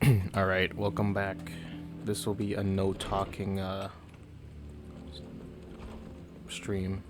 All right, welcome back. This will be a no talking stream.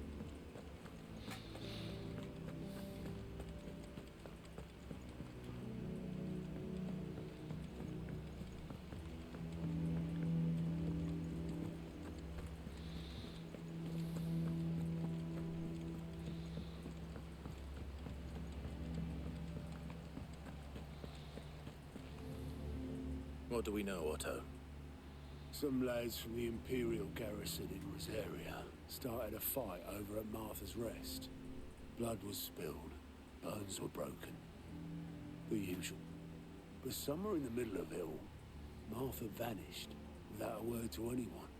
What do we know, Otto? Some lads from the Imperial garrison in Rosaria started a fight over at Martha's Rest. Blood was spilled, bones were broken. The usual. But somewhere in the middle of it all, Martha vanished without a word to anyone.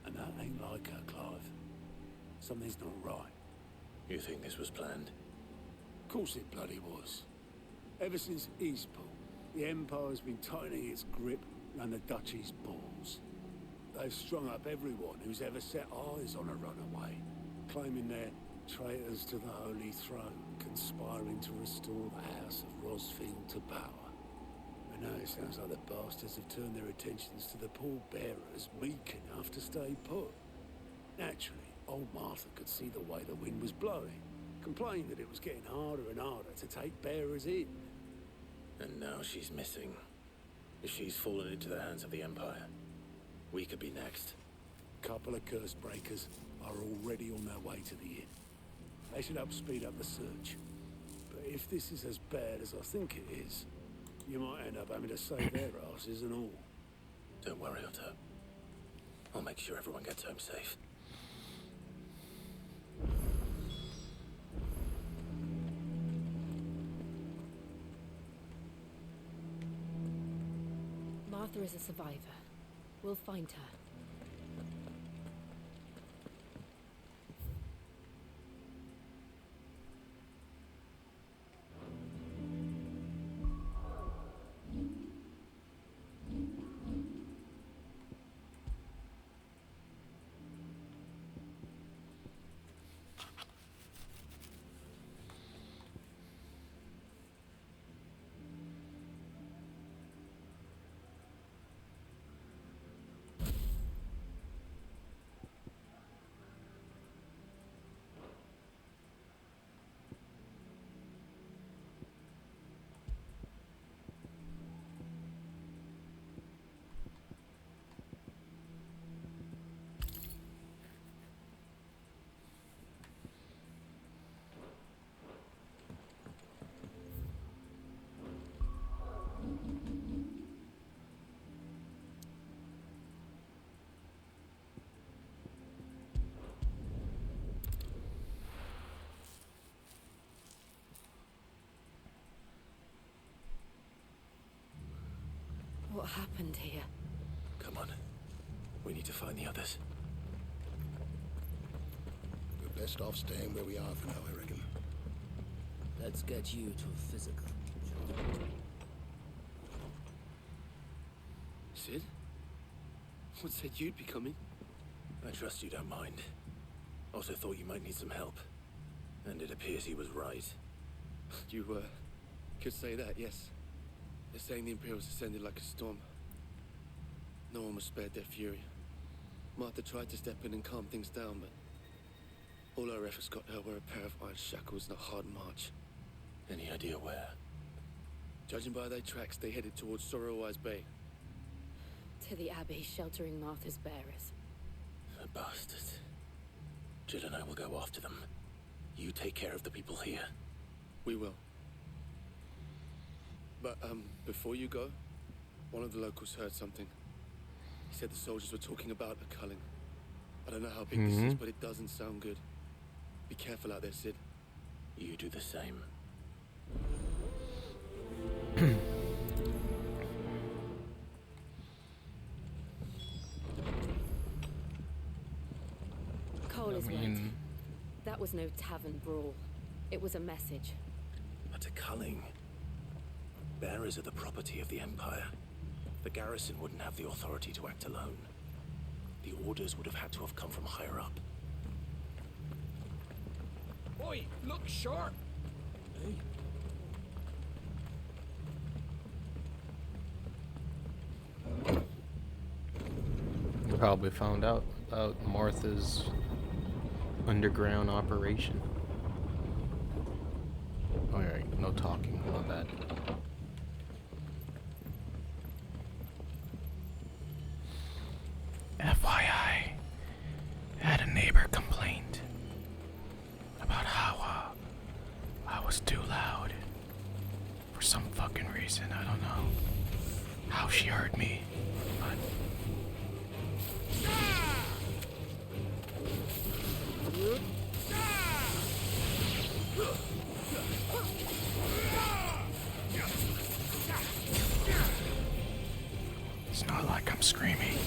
And that ain't like her, Clive. Something's not right. You think this was planned? Of course it bloody was. Ever since Eastpool, the Empire's been tightening its grip around the Duchy's balls. They've strung up everyone who's ever set eyes on a runaway, claiming they're traitors to the Holy Throne, conspiring to restore the House of Rosfield to power. And now it sounds like the bastards have turned their attentions to the pallbearers meek enough to stay put. Naturally, old Martha could see the way the wind was blowing, complained that it was getting harder and harder to take bearers in. And now she's missing. If she's fallen into the hands of the Empire, we could be next. A couple of curse breakers are already on their way to the inn. They should help speed up the search. But if this is as bad as I think it is, you might end up having to save their asses and all. Don't worry, Otto. I'll make sure everyone gets home safe. Martha is a survivor. We'll find her. What happened here? Come on. We need to find the others. We're best off staying where we are for now, I reckon. Let's get you to a physical. Sid? What said you'd be coming? I trust you don't mind. Also thought you might need some help. And it appears he was right. You, could say that, yes. They're saying the Imperials ascended like a storm. No one was spared their fury. Martha tried to step in and calm things down, but all our efforts got her were a pair of iron shackles and a hard march. Any idea where? Judging by their tracks, they headed towards Sorrowwise Bay. To the Abbey sheltering Martha's bearers. The bastards. Jill and I will go after them. You take care of the people here. We will. But, before you go, one of the locals heard something. He said the soldiers were talking about a culling. I don't know how big this is, but it doesn't sound good. Be careful out there, Sid. You do the same. Cole is right. That was no tavern brawl. It was a message. But a culling. Bearers are the property of the Empire. The garrison wouldn't have the authority to act alone. The orders would have had to have come from higher up. Oi, look sharp! Probably found out about Martha's underground operation. Alright, no talking about that. FYI, had a neighbor complained about how I was too loud. For some fucking reason, I don't know how she heard me, but... It's not like I'm screaming.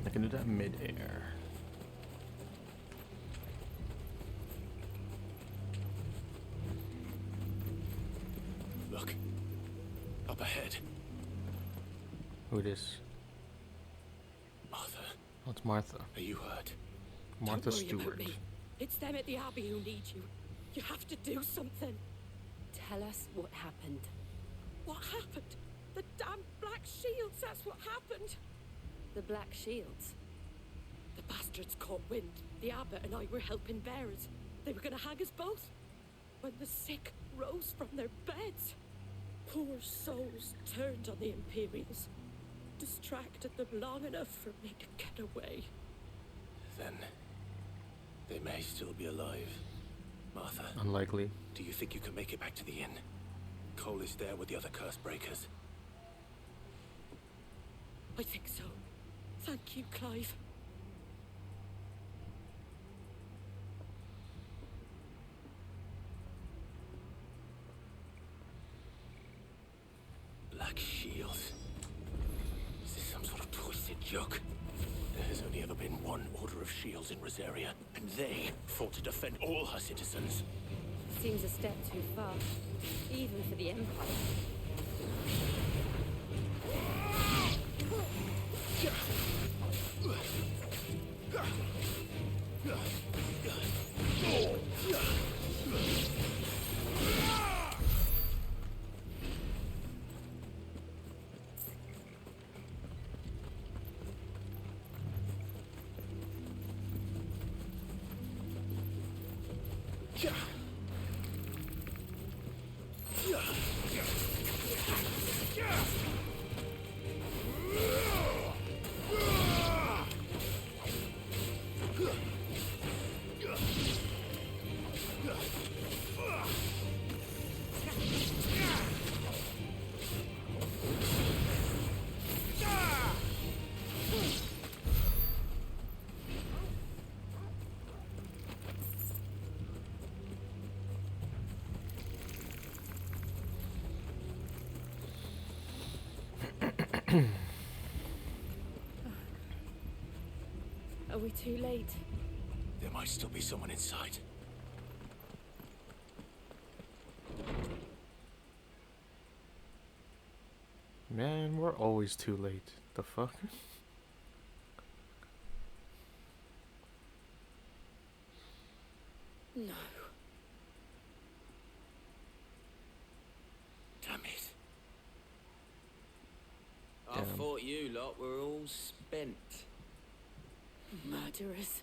I can do that mid-air. Look. Up ahead. Who it is? Martha, Oh, it's Martha. are you hurt? Martha Don't worry about Stewart. me. It's them at the Abbey who need you. You have to do something. Tell us what happened. What happened? The damn Black Shields, that's what happened. The Black Shields? The bastards caught wind. The abbot and I were helping bearers. They were gonna hang us both. When the sick rose from their beds. Poor souls turned on the Imperials. Distracted them long enough for me to get away. Then they may still be alive. Martha, Unlikely. do you think you can make it back to the inn? Cole is there with the other curse breakers. I think so. Thank you, Clive. Black Shields. Is this some sort of twisted joke? There has only ever been one Order of Shields in Rosaria, and they fought to defend all her citizens. Seems a step too far, even for the Empire. Are we too late? There might still be someone inside. Man, we're always too late. The fuck? No. Damn it. I Damn. thought you lot were all spent. Murderers.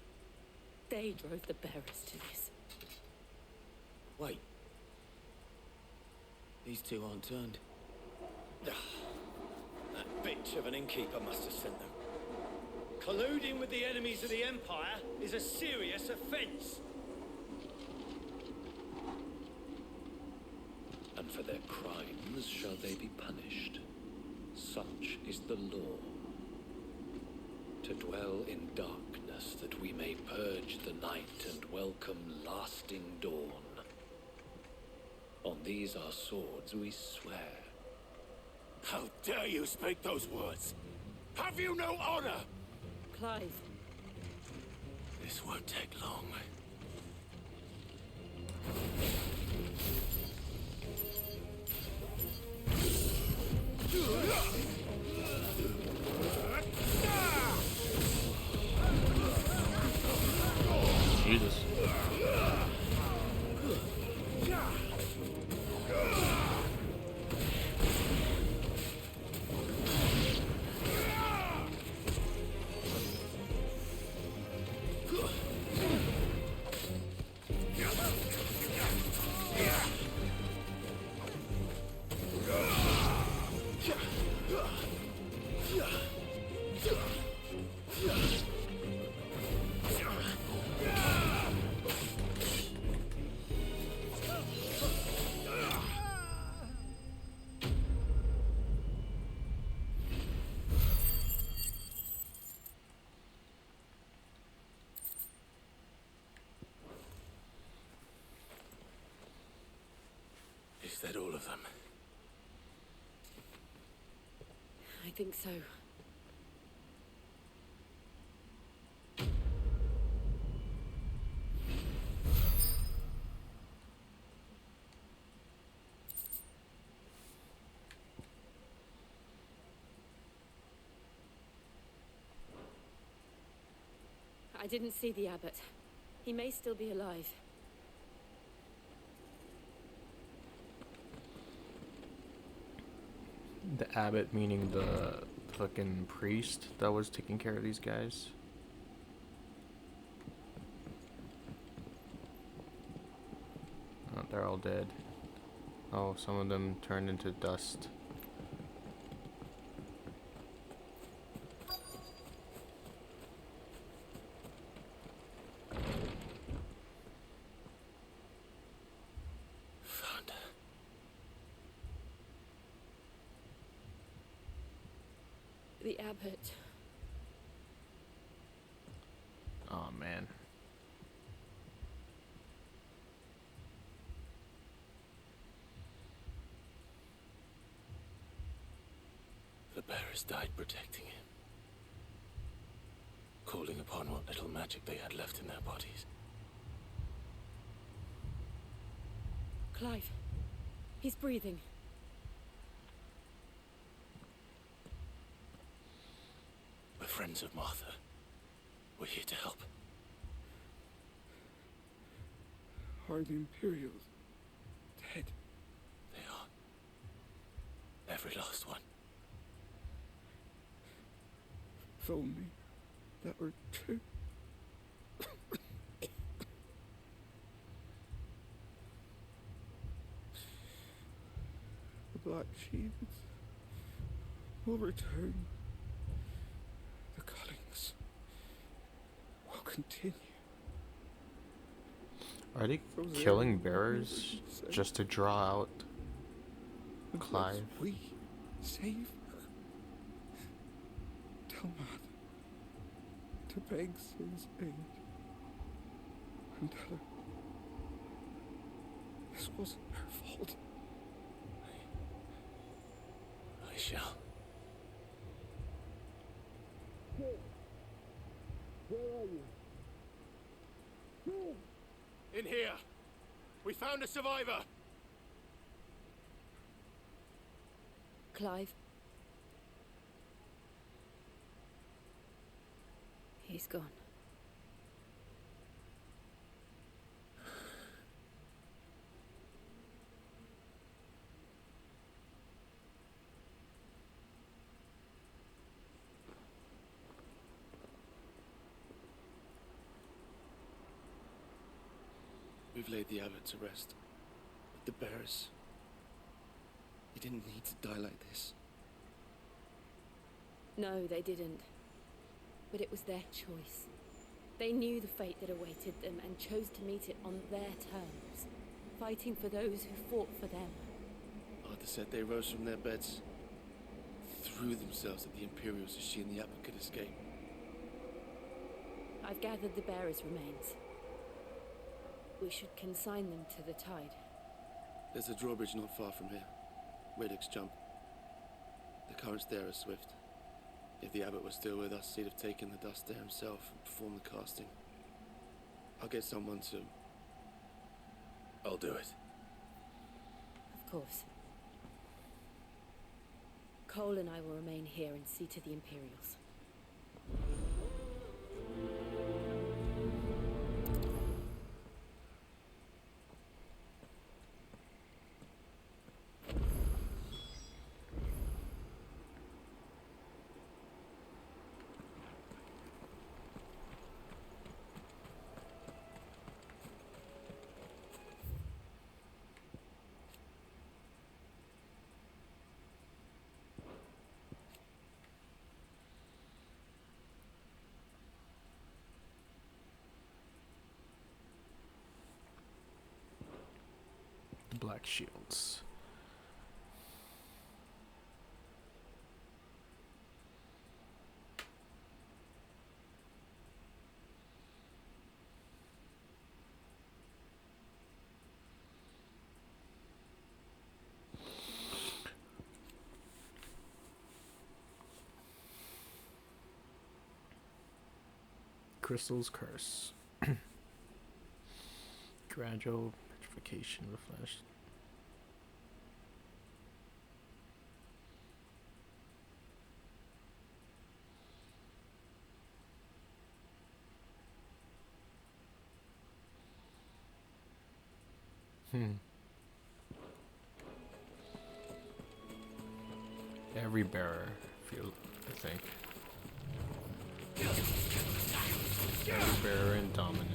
They drove the bearers to this. Wait. These two aren't turned. That bitch of an innkeeper must have sent them. Colluding with the enemies of the Empire is a serious offense. And for their crimes shall they be punished. Such is the law. To dwell in darkness that we may purge the night and welcome lasting dawn. On these our swords we swear. How dare you speak those words? Have you no honor? Clive. This won't take long. Jesus. Is that all of them? I think so. I didn't see the abbot. He may still be alive. The abbot meaning the fucking priest that was taking care of these guys. Oh, they're all dead. Oh, some of them turned into dust. Found her. The abbot. Oh man. The bearers died protecting him, calling upon what little magic they had left in their bodies. Clive. He's breathing. We're friends of Martha. We're here to help. Are the Imperials dead? They are. Every last one. If only that were true. The Black Shields will return. The cuttings will continue. Are they Those killing areas bearers will be just to draw out Unless Clive? we save her. Tell Mother to beg Sin's aid. And tell her this wasn't her fault. I shall. In here. We found a survivor. Clive. He's gone. We've laid the abbot to rest. But the bearers... He didn't need to die like this. No, they didn't. But it was their choice. They knew the fate that awaited them and chose to meet it on their terms, fighting for those who fought for them. Arthur said they rose from their beds, threw themselves at the Imperials so she and the abbot could escape. I've gathered the bearers' remains. We should consign them to the tide. There's a drawbridge not far from here. Radix jump. The currents there are swift. If the abbot was still with us, he'd have taken the dust there himself and performed the casting. I'll get someone to... I'll do it. Of course. Cole and I will remain here and see to the Imperials. Black Shields. Crystal's Curse. Gradual petrification of the flesh. Every bearer, I think. Every bearer and dominant.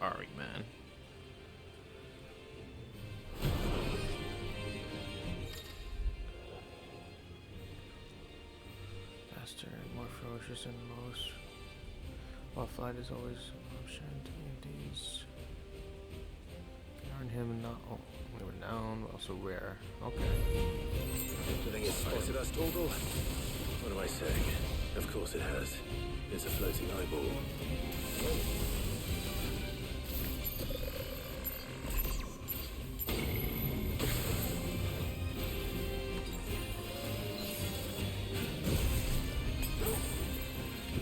Ari, man. Faster and more ferocious than most. While flight is always an option to these. Earn him not only renowned, but also rare. Okay. Do you think it's spotted us, Torgal? What am I saying? Of course it has. It's a floating eyeball.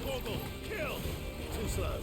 Torgal, kill! Too slow.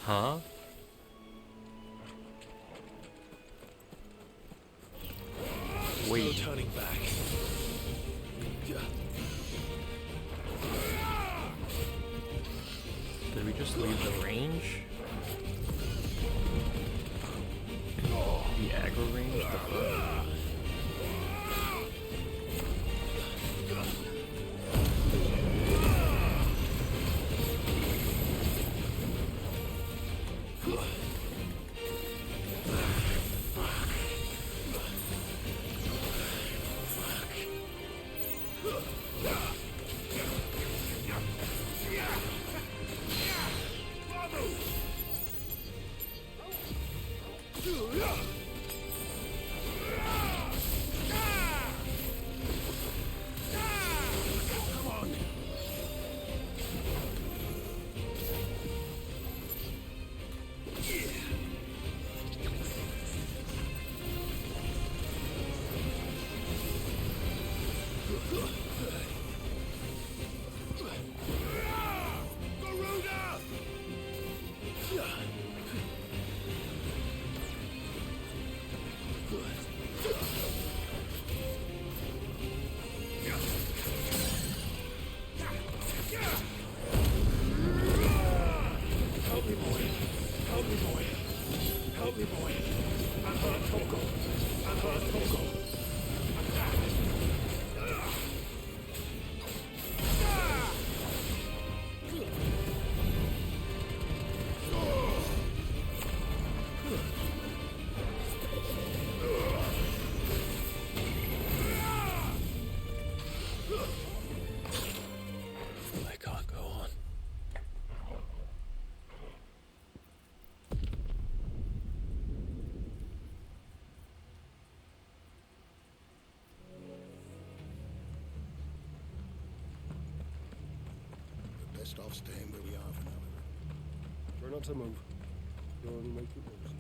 Huh? Wait. No turning back. Did we just leave the range? The aggro range? The fuck? Good. Help me, boy. Help me, boy. Emperor Toko. Emperor Toko. I can't go on. We're best off staying where we are for now. Try not to move. You'll only make it worse.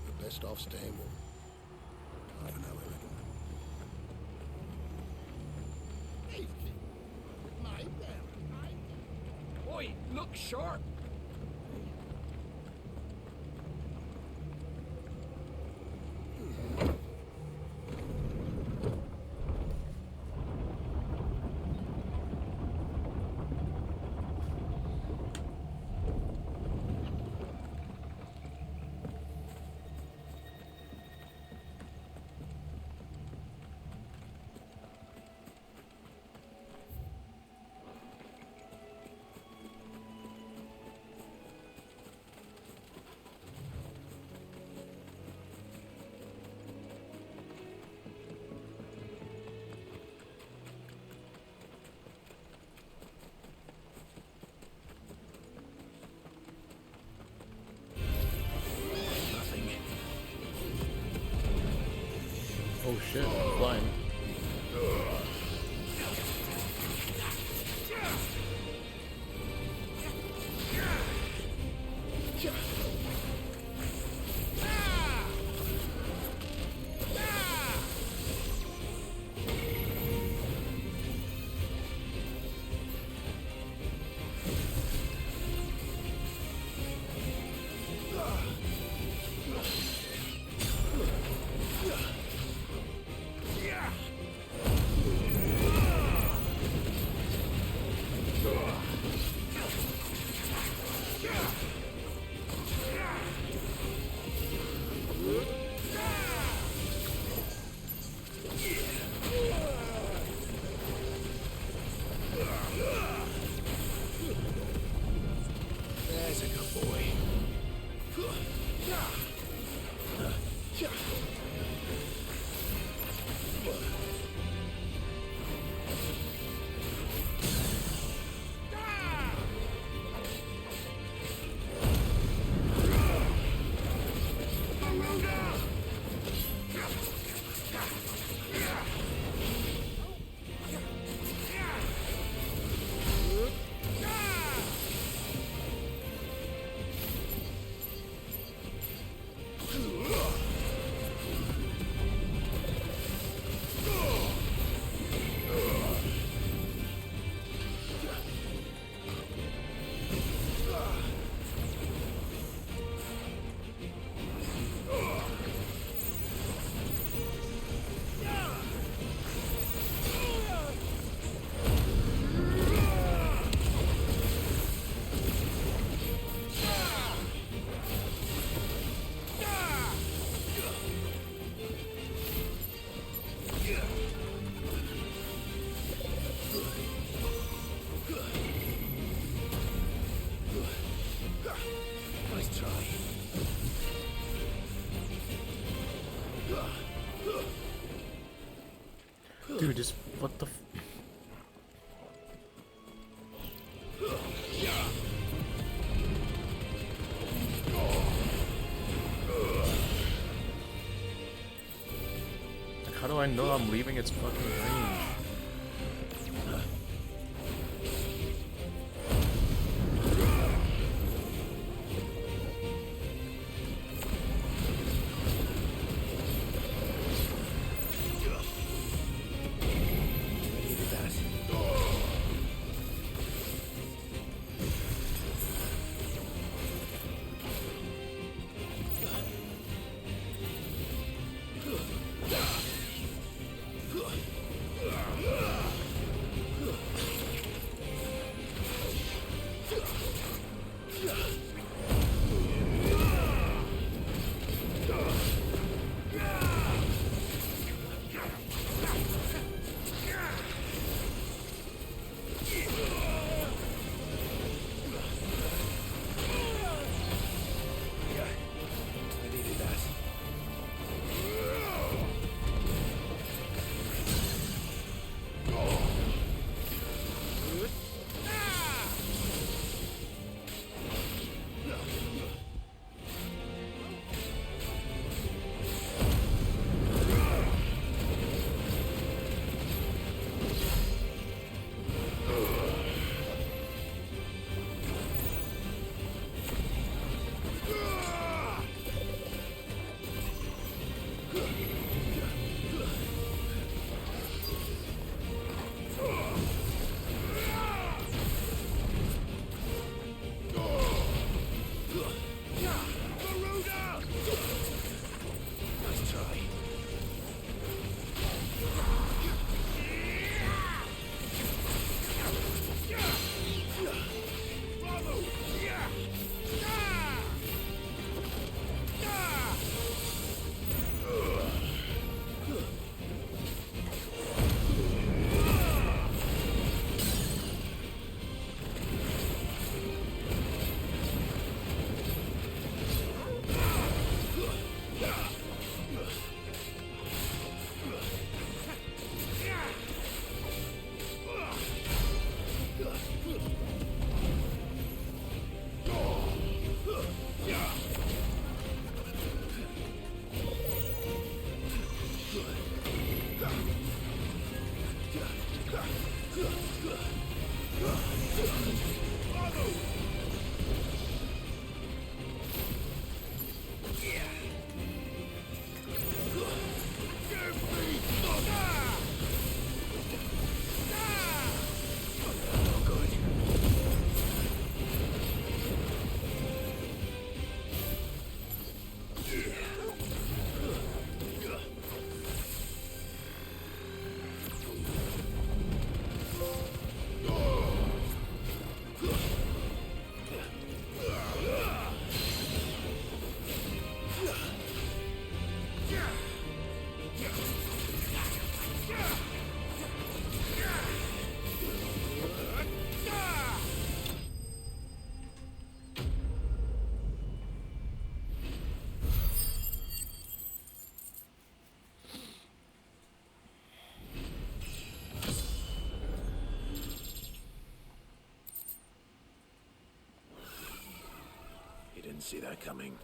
We're best off staying where we are for now, I reckon. Oi, look sharp! Oh shit, I'm flying. There's a good boy. Nice try. Dude, just what the How do I know I'm leaving its fucking range? Didn't see that coming.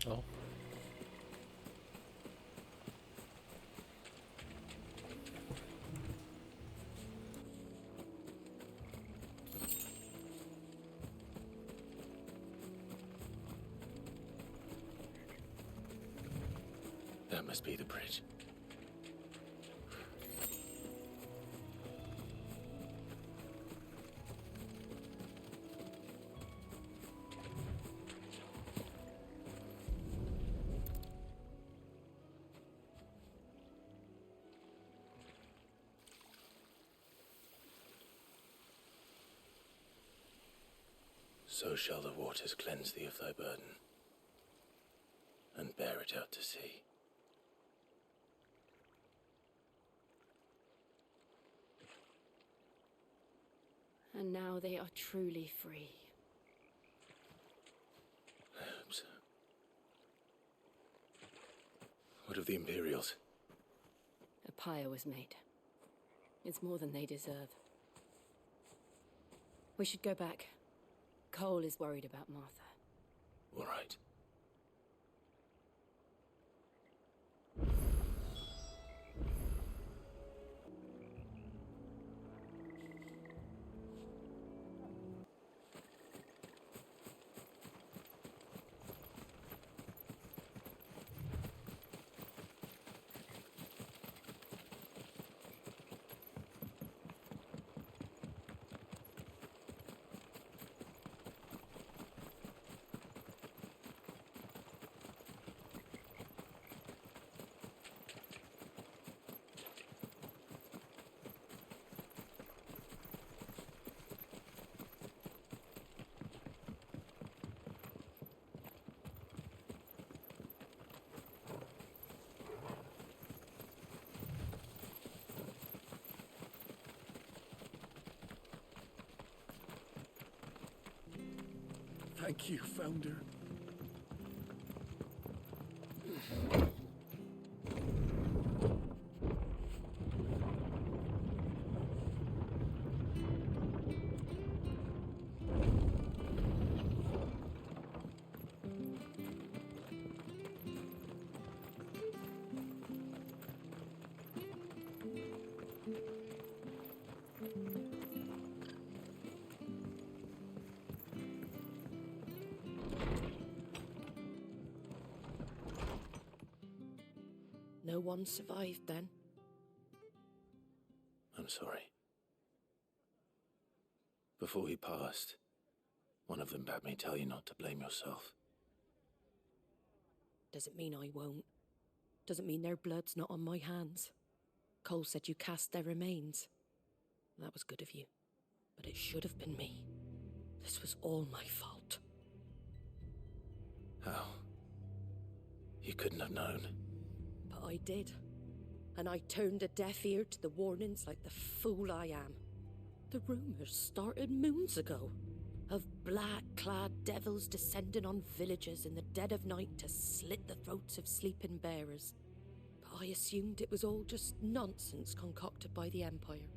Oh. That must be the bridge. So shall the waters cleanse thee of thy burden, and bear it out to sea. And now they are truly free. I hope so. What of the Imperials? A pyre was made. It's more than they deserve. We should go back. Cole is worried about Martha. All right. Thank you, Founder. No one survived then? I'm sorry. Before he passed, one of them bade me tell you not to blame yourself. Doesn't mean I won't. Doesn't mean their blood's not on my hands. Cole said you cast their remains. That was good of you. But it should have been me. This was all my fault. How? You couldn't have known. But I did. And I turned a deaf ear to the warnings like the fool I am. The rumours started moons ago. Of black-clad devils descending on villages in the dead of night to slit the throats of sleeping bearers. But I assumed it was all just nonsense concocted by the Empire.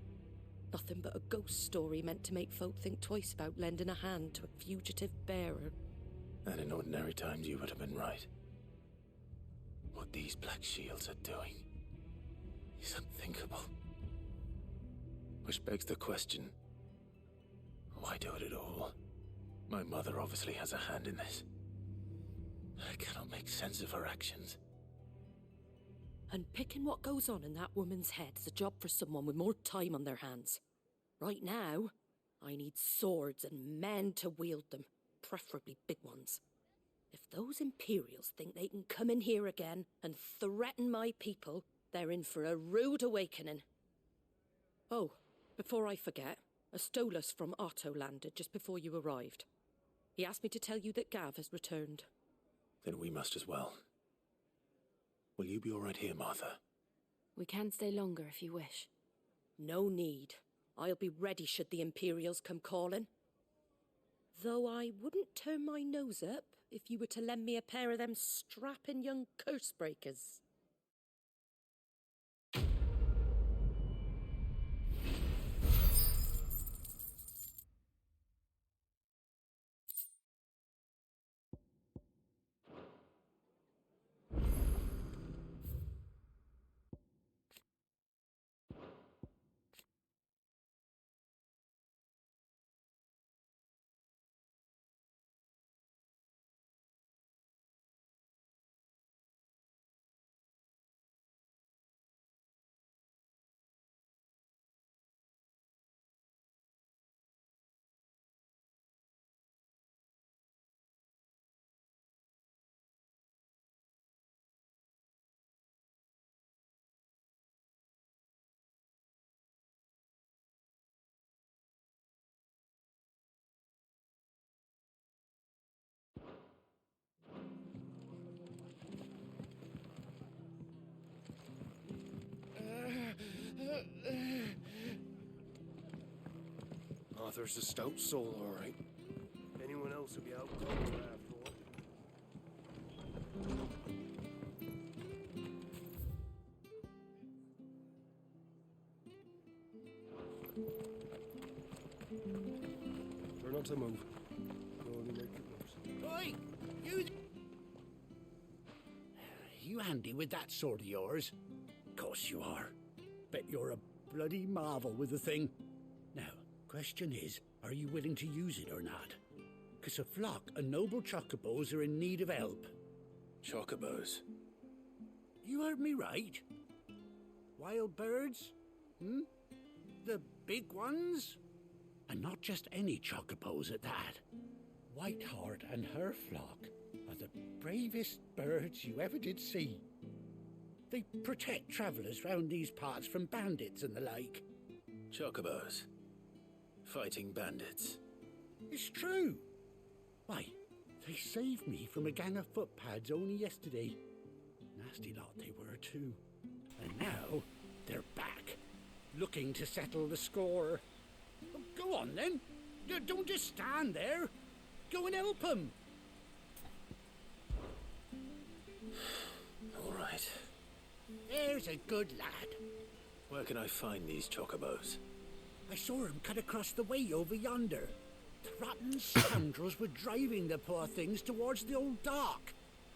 Nothing but a ghost story meant to make folk think twice about lending a hand to a fugitive bearer. And in ordinary times you would have been right. What these Black Shields are doing is unthinkable. Which begs the question, why do it at all? My mother obviously has a hand in this. I cannot make sense of her actions. And picking what goes on in that woman's head is a job for someone with more time on their hands. Right now, I need swords and men to wield them, preferably big ones. If those Imperials think they can come in here again and threaten my people, they're in for a rude awakening. Oh, before I forget, a Stolas from Otto landed just before you arrived. He asked me to tell you that Gav has returned. Then we must as well. Will you be all right here, Martha? We can stay longer if you wish. No need. I'll be ready should the Imperials come calling. Though I wouldn't turn my nose up if you were to lend me a pair of them strapping young curse breakers. Arthur's a stout soul, all right. Anyone else would be out cold after all. not to move. It'll only make it worse. Oi! You handy with that sword of yours? Course you are. Bet you're a bloody marvel with the thing. Now, question is, are you willing to use it or not? 'Cause a flock of noble chocobos are in need of help. Chocobos? You heard me right. Wild birds? The big ones? And not just any chocobos at that. Whiteheart and her flock are the bravest birds you ever did see. They protect travellers round these parts from bandits and the like. Chocobos? Fighting bandits? It's true. Why, they saved me from a gang of footpads only yesterday. Nasty lot they were too. And now they're back, looking to settle the score. Go on then. Don't just stand there. Go and help them. All right. There's a good lad. Where can I find these chocobos? I saw him cut across the way over yonder. The rotten scoundrels were driving the poor things towards the old dock.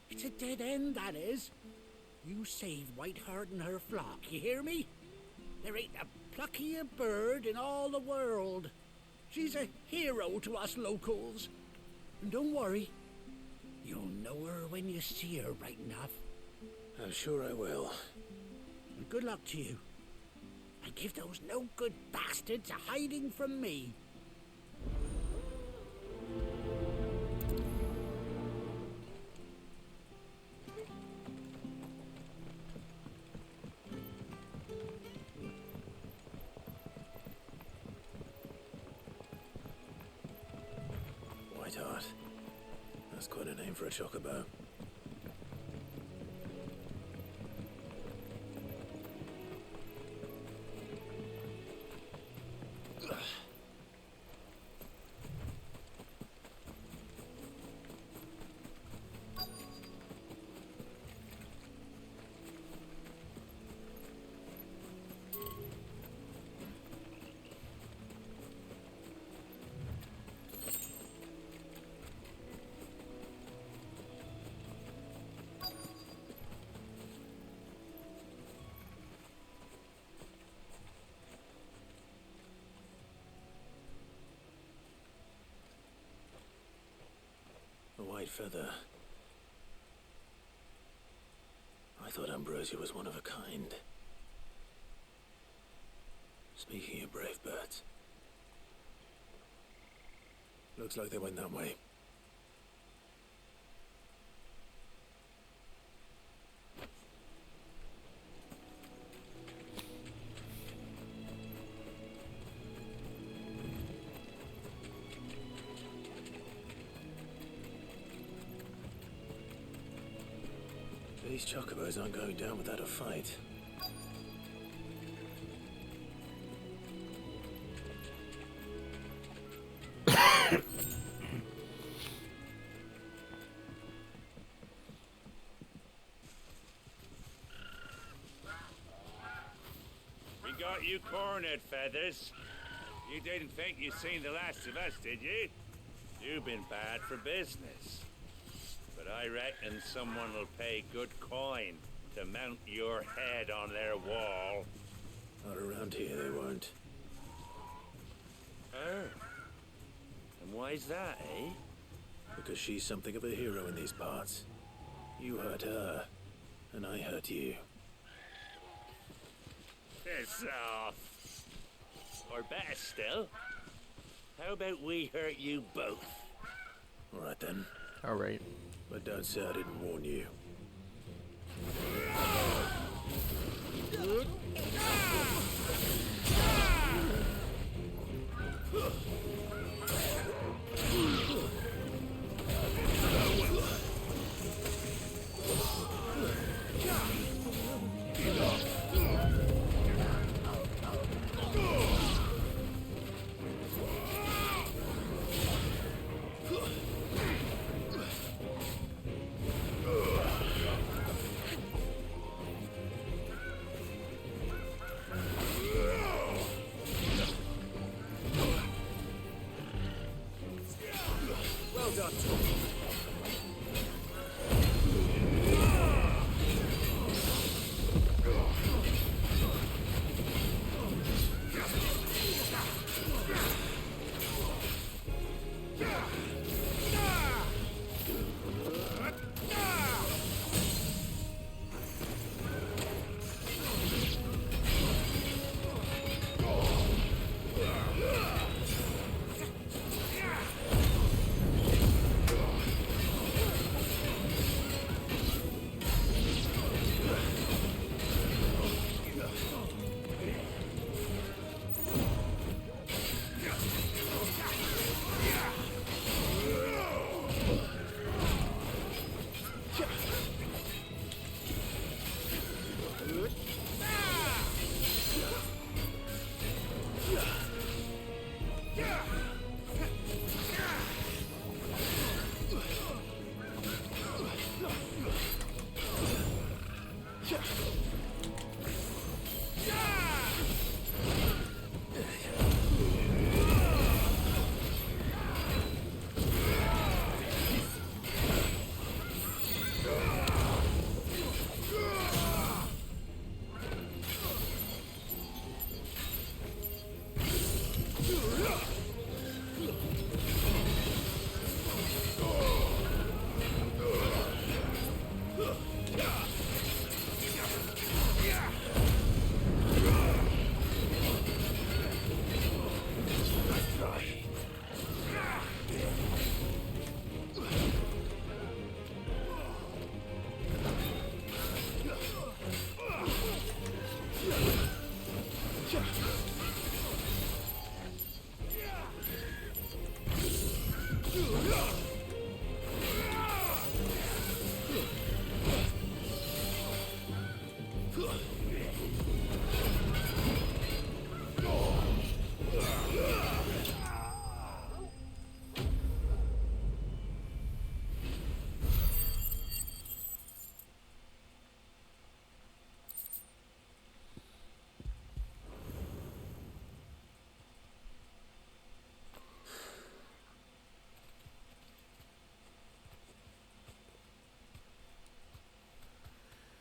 It's a dead end, that is. You save Whiteheart and her flock, you hear me? There ain't a pluckier bird in all the world. She's a hero to us locals. And don't worry, you'll know her when you see her right enough. I'm sure I will. And good luck to you. And give those no-good bastards a hiding from me. Whiteheart. That's quite a name for a chocobo. A white feather. I thought Ambrosia was one of a kind. Speaking of brave birds. Looks like they went that way. These chocobos aren't going down without a fight. We got you cornered, Feathers. You didn't think you'd seen the last of us, did you? You've been bad for business. But I reckon someone will pay good coin to mount your head on their wall. Not around here, they won't. Oh. And why's that, eh? Because she's something of a hero in these parts. You hurt her, and I hurt you. Piss off. Or better still, how about we hurt you both? All right then. All right. But don't say I didn't warn you. Well done.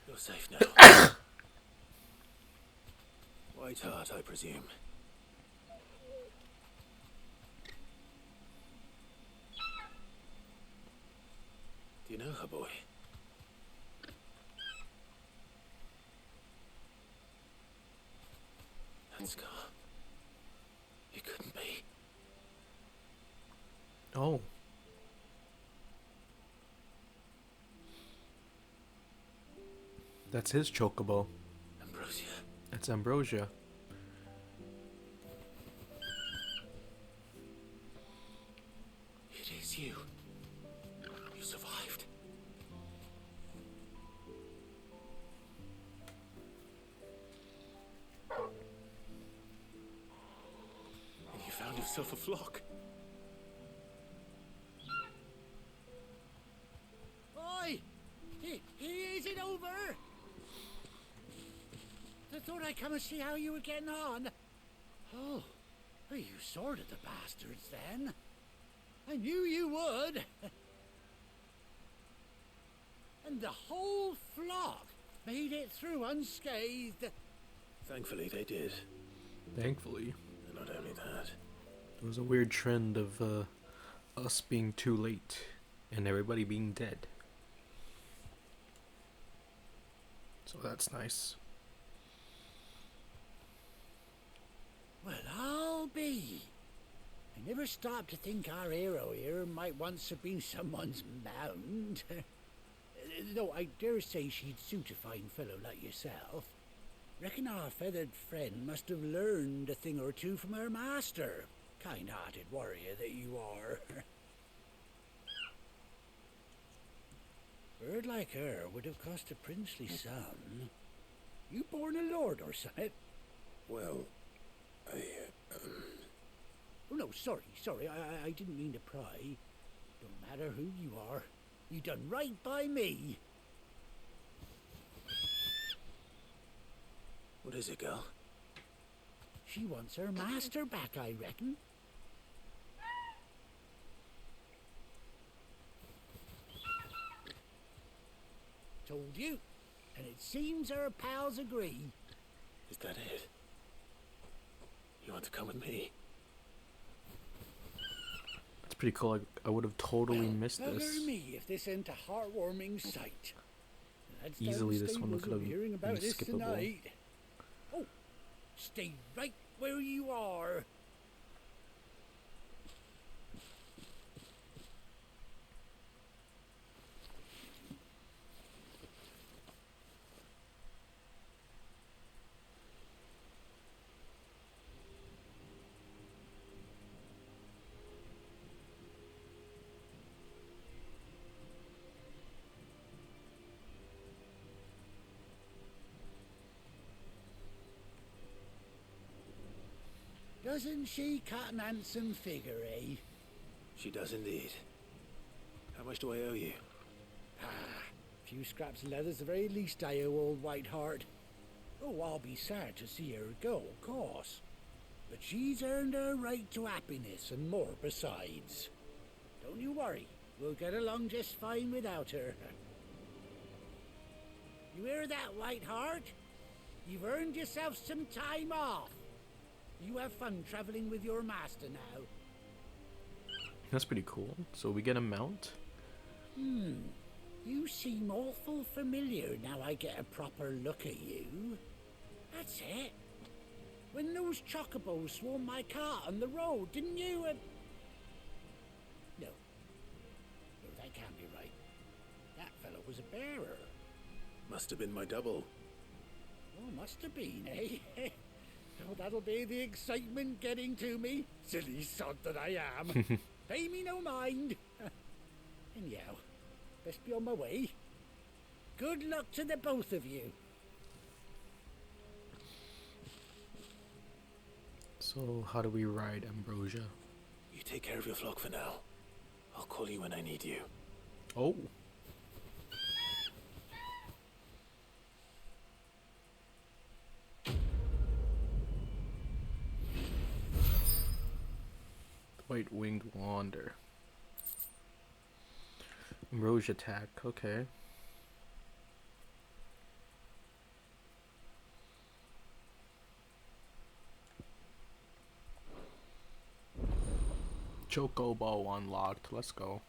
You're safe now. White Hart, I presume. Do you know her, boy? That scar. It couldn't be. Oh. That's his chocobo. Ambrosia. That's Ambrosia. It is you. You survived. And you found yourself a flock. Oi! Is it over? I thought I'd come and see how you were getting on. Oh, well, you sorted the bastards then. I knew you would. And the whole flock made it through unscathed. Thankfully, they did. Thankfully. And not only that. There was a weird trend of us being too late and everybody being dead. So that's nice. Well, I'll be. I never stopped to think our hero here might once have been someone's mount. Though I dare say she'd suit a fine fellow like yourself. Reckon our feathered friend must have learned a thing or two from her master. Kind-hearted warrior that you are. Bird like her would have cost a princely sum. You born a lord or something? Well, Oh, no, sorry. I didn't mean to pry. Don't matter who you are. You done right by me. What is it, girl? She wants her master back, I reckon. Told you. And it seems our pals agree. Is that it? You want to come with me? It's pretty cool. I would have totally missed Bugger this. me if this ain't a heartwarming sight. Lads Easily down this one stables could will have be hearing about been this skippable. tonight. Oh, stay right where you are. Doesn't she cut an handsome figure, eh? She does indeed. How much do I owe you? A few scraps of leather's the very least I owe old Whiteheart. Oh, I'll be sad to see her go, of course. But she's earned her right to happiness and more besides. Don't you worry, we'll get along just fine without her. You hear that, Whiteheart? You've earned yourself some time off. You have fun traveling with your master now. That's pretty cool. So we get a mount. You seem awful familiar now I get a proper look at you. That's it. When those chocobos swarmed my car on the road, didn't you? No. No, that can't be right. That fellow was a bearer. Must have been my double. Oh, must have been, eh? Oh, that'll be the excitement getting to me. Silly sod that I am. Pay me no mind. Anyhow, best be on my way. Good luck to the both of you. So how do we ride Ambrosia? You take care of your flock for now. I'll call you when I need you. Oh. White-winged wander. Ambrosia attack, okay. Chocobo unlocked, let's go.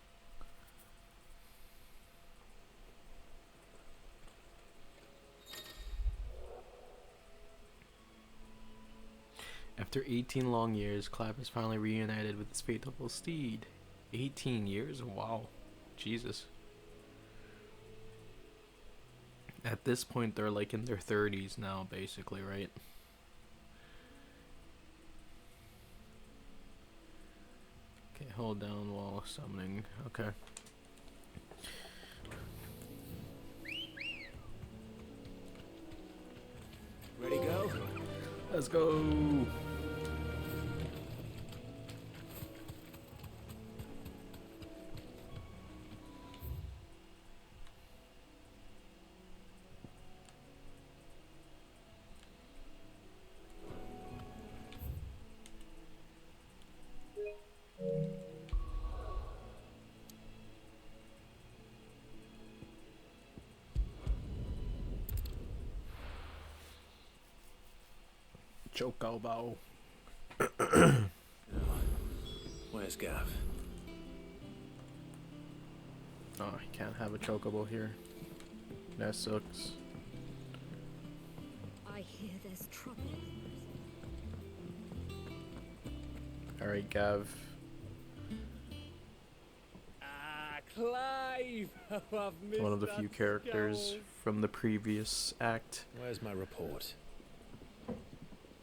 After 18 long years, Clap is finally reunited with his faithful steed. 18 years? Wow. Jesus. At this point, they're like in their 30s now, basically, right? Okay, hold down while summoning. Okay. Ready, go? Let's go! Chocobo. Where's Gav? Oh, I can't have a chocobo here. That sucks. I hear there's trouble. Alright, Gav. Ah, Clive! Oh, I've missed One of the that few characters scowl. from the previous act. Where's my report?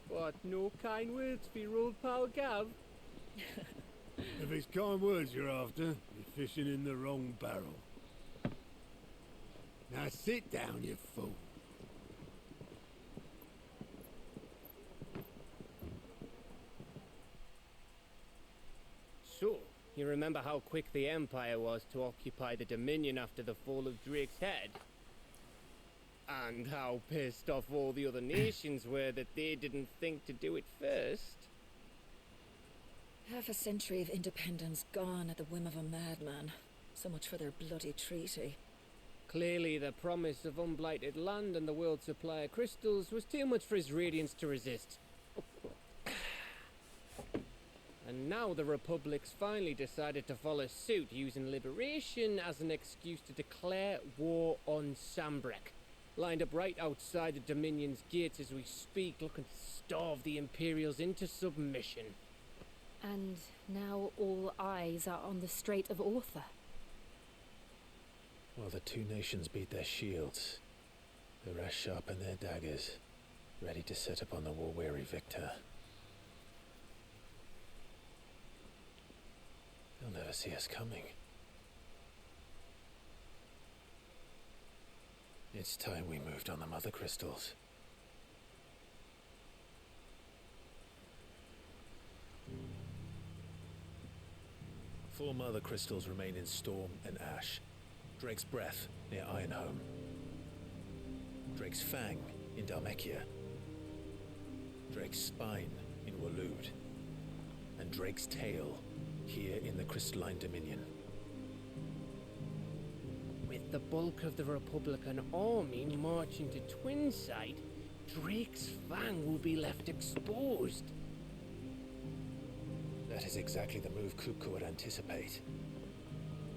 What, no kind words for your old pal Gav? If it's kind words you're after, you're fishing in the wrong barrel. Now sit down, you fool. So, you remember how quick the Empire was to occupy the Dominion after the fall of Drake's head? And how pissed off all the other nations were that they didn't think to do it first? Half a century of independence gone at the whim of a madman. So much for their bloody treaty. Clearly, the promise of unblighted land and the world's supply of crystals was too much for his radiance to resist. And now the Republic's finally decided to follow suit, using liberation as an excuse to declare war on Sambrek. Lined up right outside the Dominion's gates as we speak, looking to starve the Imperials into submission. And now all eyes are on the Strait of Author. While the two nations beat their shields, the rest sharpen their daggers, ready to set upon the war-weary victor. They'll never see us coming. It's time we moved on the Mother Crystals. Four Mother Crystals remain in Storm and Ash. Drake's Breath near Ironhome. Drake's Fang in Dhalmekia. Drake's Spine in Waloed. And Drake's Tail here in the Crystalline Dominion. With the bulk of the Republican army marching to Twinside, Drake's Fang will be left exposed. That is exactly the move Kupka would anticipate.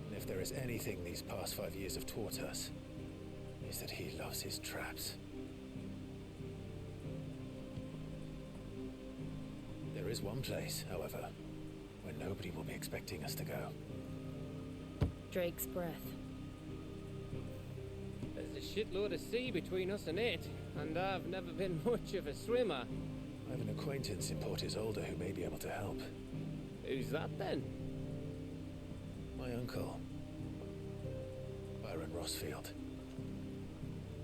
And if there is anything these past 5 years have taught us, is that he loves his traps. There is one place, however, where nobody will be expecting us to go. Drake's Breath. There's a shitload of sea between us and it, and I've never been much of a swimmer. I have an acquaintance in Port Isolde who may be able to help. Who's that then? My uncle, Byron Rossfield.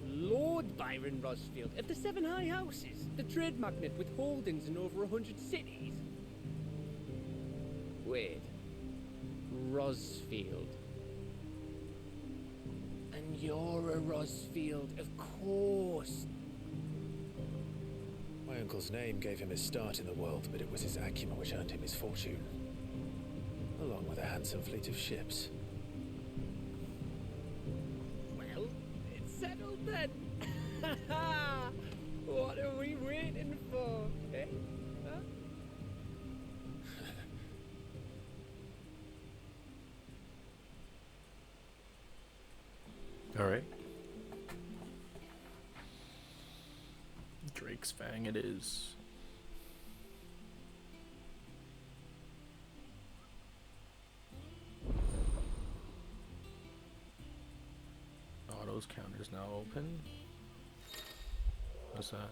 Lord Byron Rossfield of the Seven High Houses, the trade magnate with holdings in over 100 cities. Wait, Rosfield. And you're a Rosfield, of course. My uncle's name gave him his start in the world, but it was his acumen which earned him his fortune, along with a handsome fleet of ships. Well, it's settled then. What are we waiting for, eh? Huh? All right. Drake's Fang it is. Autos counter's now open. What's that?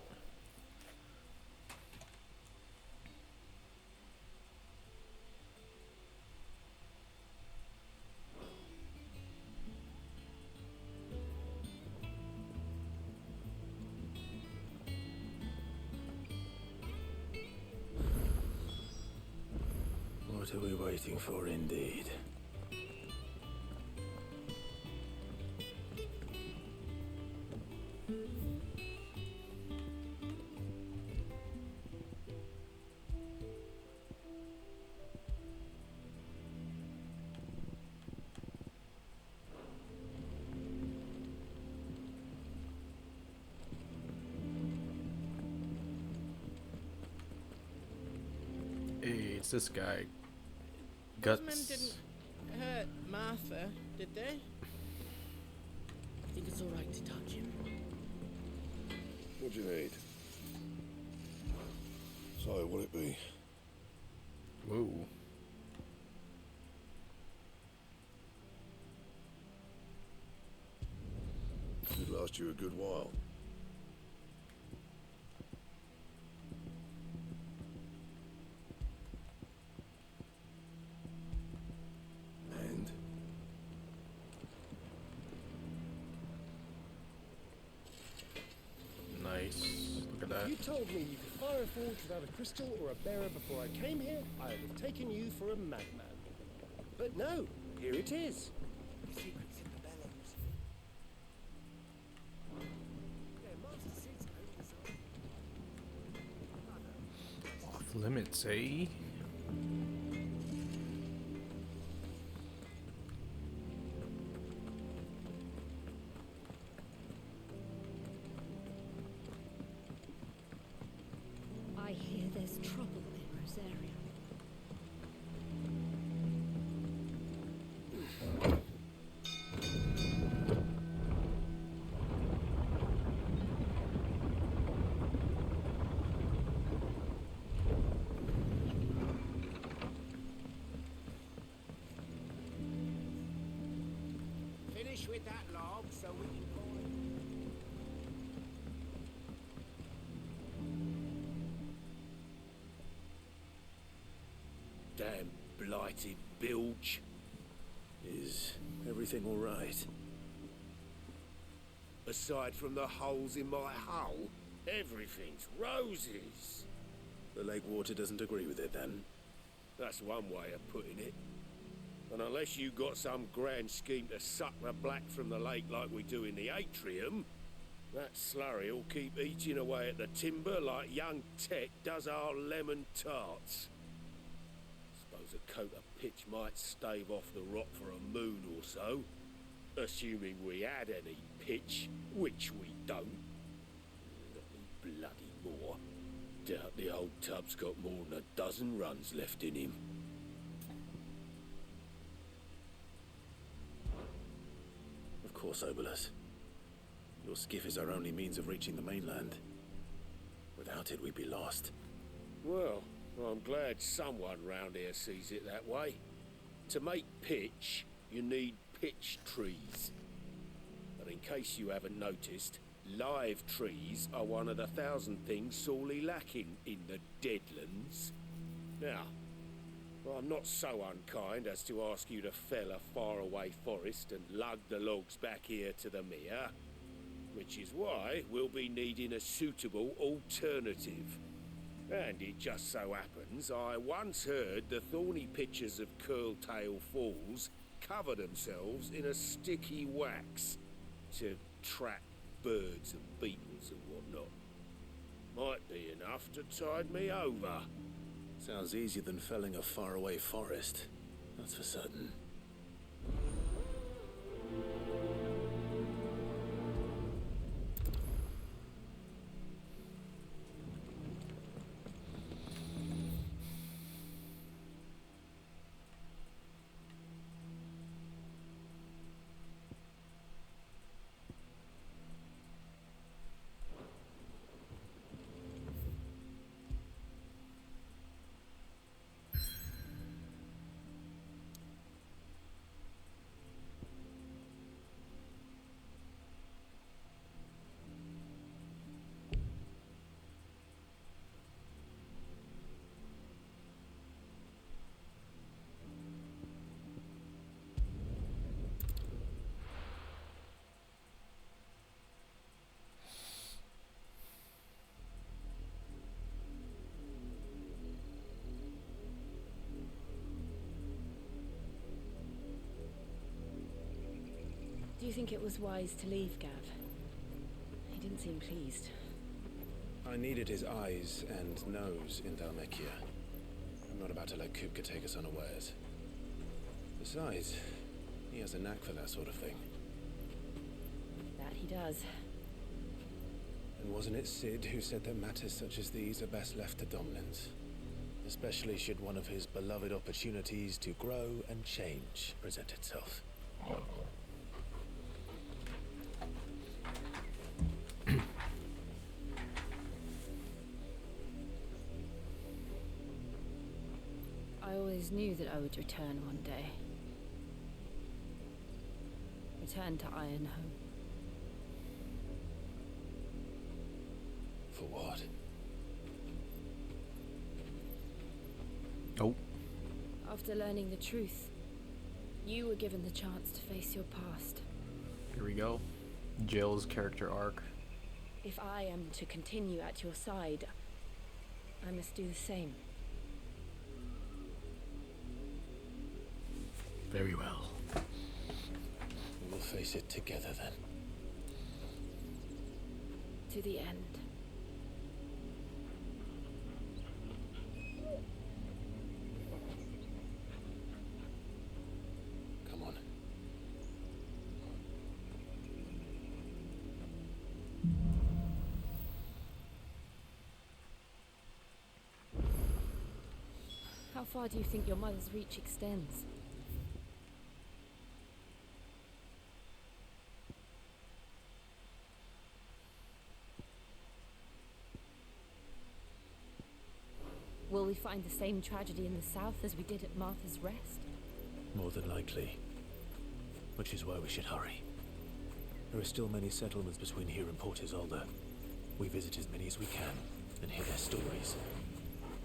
What are we waiting for, indeed? Hey, it's this guy. Those men Guts. didn't hurt Martha, did they? I think it's alright to touch him. What do you need? So, what'll it be? Whoa. Could last you a good while. And? Nice. Look at that. If you told me you could fire a forge without a crystal or a bearer before I came here, I would have taken you for a madman. But no, here it is. Secrets in the bellows. Off limits, eh? finish with that log so we can go on. Damn blighted bilge. Is everything all right? Aside from the holes in my hull, everything's roses. The lake water doesn't agree with it, then? That's one way of putting it. And unless you got some grand scheme to suck the black from the lake like we do in the atrium, that slurry'll keep eating away at the timber like young Tech does our lemon tarts. Suppose a coat of pitch might stave off the rot for a moon or so, assuming we had any pitch, which we don't. Not any bloody more. Doubt the old tub's got more than a dozen runs left in him. Of course, Obolus. Your skiff is our only means of reaching the mainland. Without it, we'd be lost. Well, I'm glad someone round here sees it that way. To make pitch, you need pitch trees. But in case you haven't noticed, live trees are one of the 1,000 things sorely lacking in the Deadlands. Now, well, I'm not so unkind as to ask you to fell a faraway forest and lug the logs back here to the mere, which is why we'll be needing a suitable alternative. And it just so happens I once heard the thorny pitchers of Curltail Falls cover themselves in a sticky wax to trap birds and beetles and whatnot. Might be enough to tide me over. Sounds easier than felling a faraway forest. That's for certain. Do you think it was wise to leave, Gav? He didn't seem pleased. I needed his eyes and nose in Dhalmekia. I'm not about to let Kupka take us unawares. Besides, he has a knack for that sort of thing. That he does. And wasn't it Sid who said that matters such as these are best left to dominance? Especially should one of his beloved opportunities to grow and change present itself. I always knew that I would return one day. Return to Ironhome. For what? Oh. After learning the truth, you were given the chance to face your past. Here we go. Jill's character arc. If I am to continue at your side, I must do the same. Very well. We'll face it together then. To the end. Come on. How far do you think your mother's reach extends? Will we find the same tragedy in the south as we did at Martha's Rest? More than likely. Which is why we should hurry. There are still many settlements between here and Port Isolde. We visit as many as we can and hear their stories,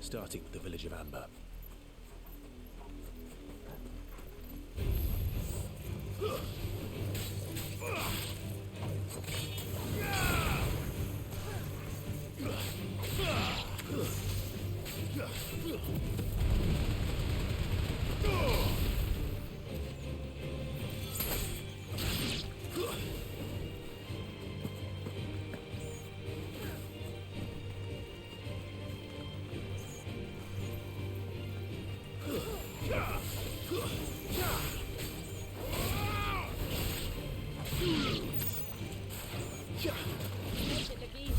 starting with the village of Amber. Make it look easy.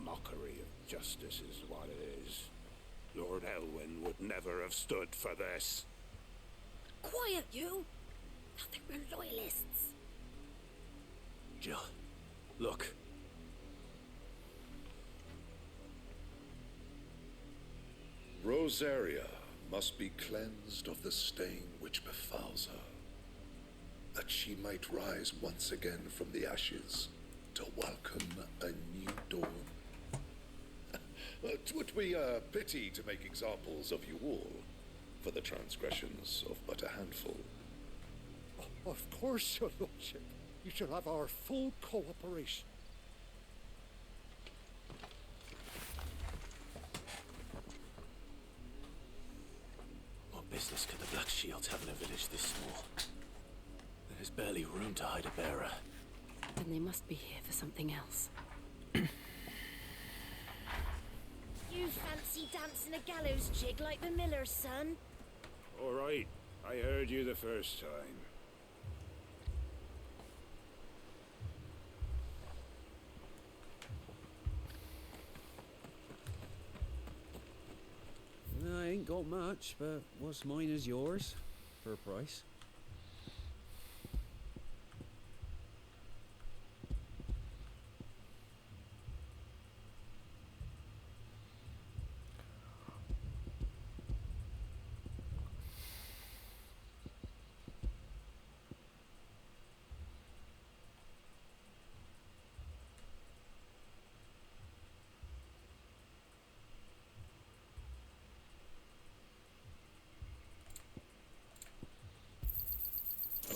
Mockery of justice is what it is. Lord Elwyn would never have stood for this. Quiet, you! Thought they were loyalists. Jill, look. Rosaria must be cleansed of the stain which befouls her, that she might rise once again from the ashes to welcome a new dawn. 'Twould be a pity to make examples of you all for the transgressions of but a handful. Of course, your lordship. You shall have our full cooperation. What business could the Black Shields have in a village this small? There's barely room to hide a bearer. Then they must be here for something else. You fancy dancing a gallows jig like the miller's son? All right, I heard you the first time. I ain't got much, but what's mine is yours, for a price.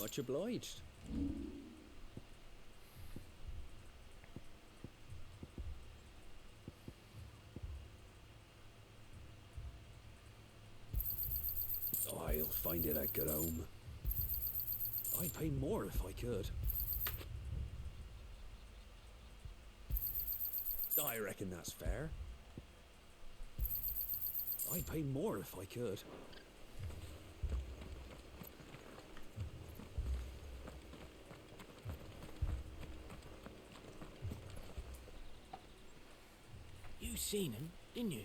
Much obliged. I'll find it a good home. I'd pay more if I could. I reckon that's fair. I'd pay more if I could. You seen him, didn't you?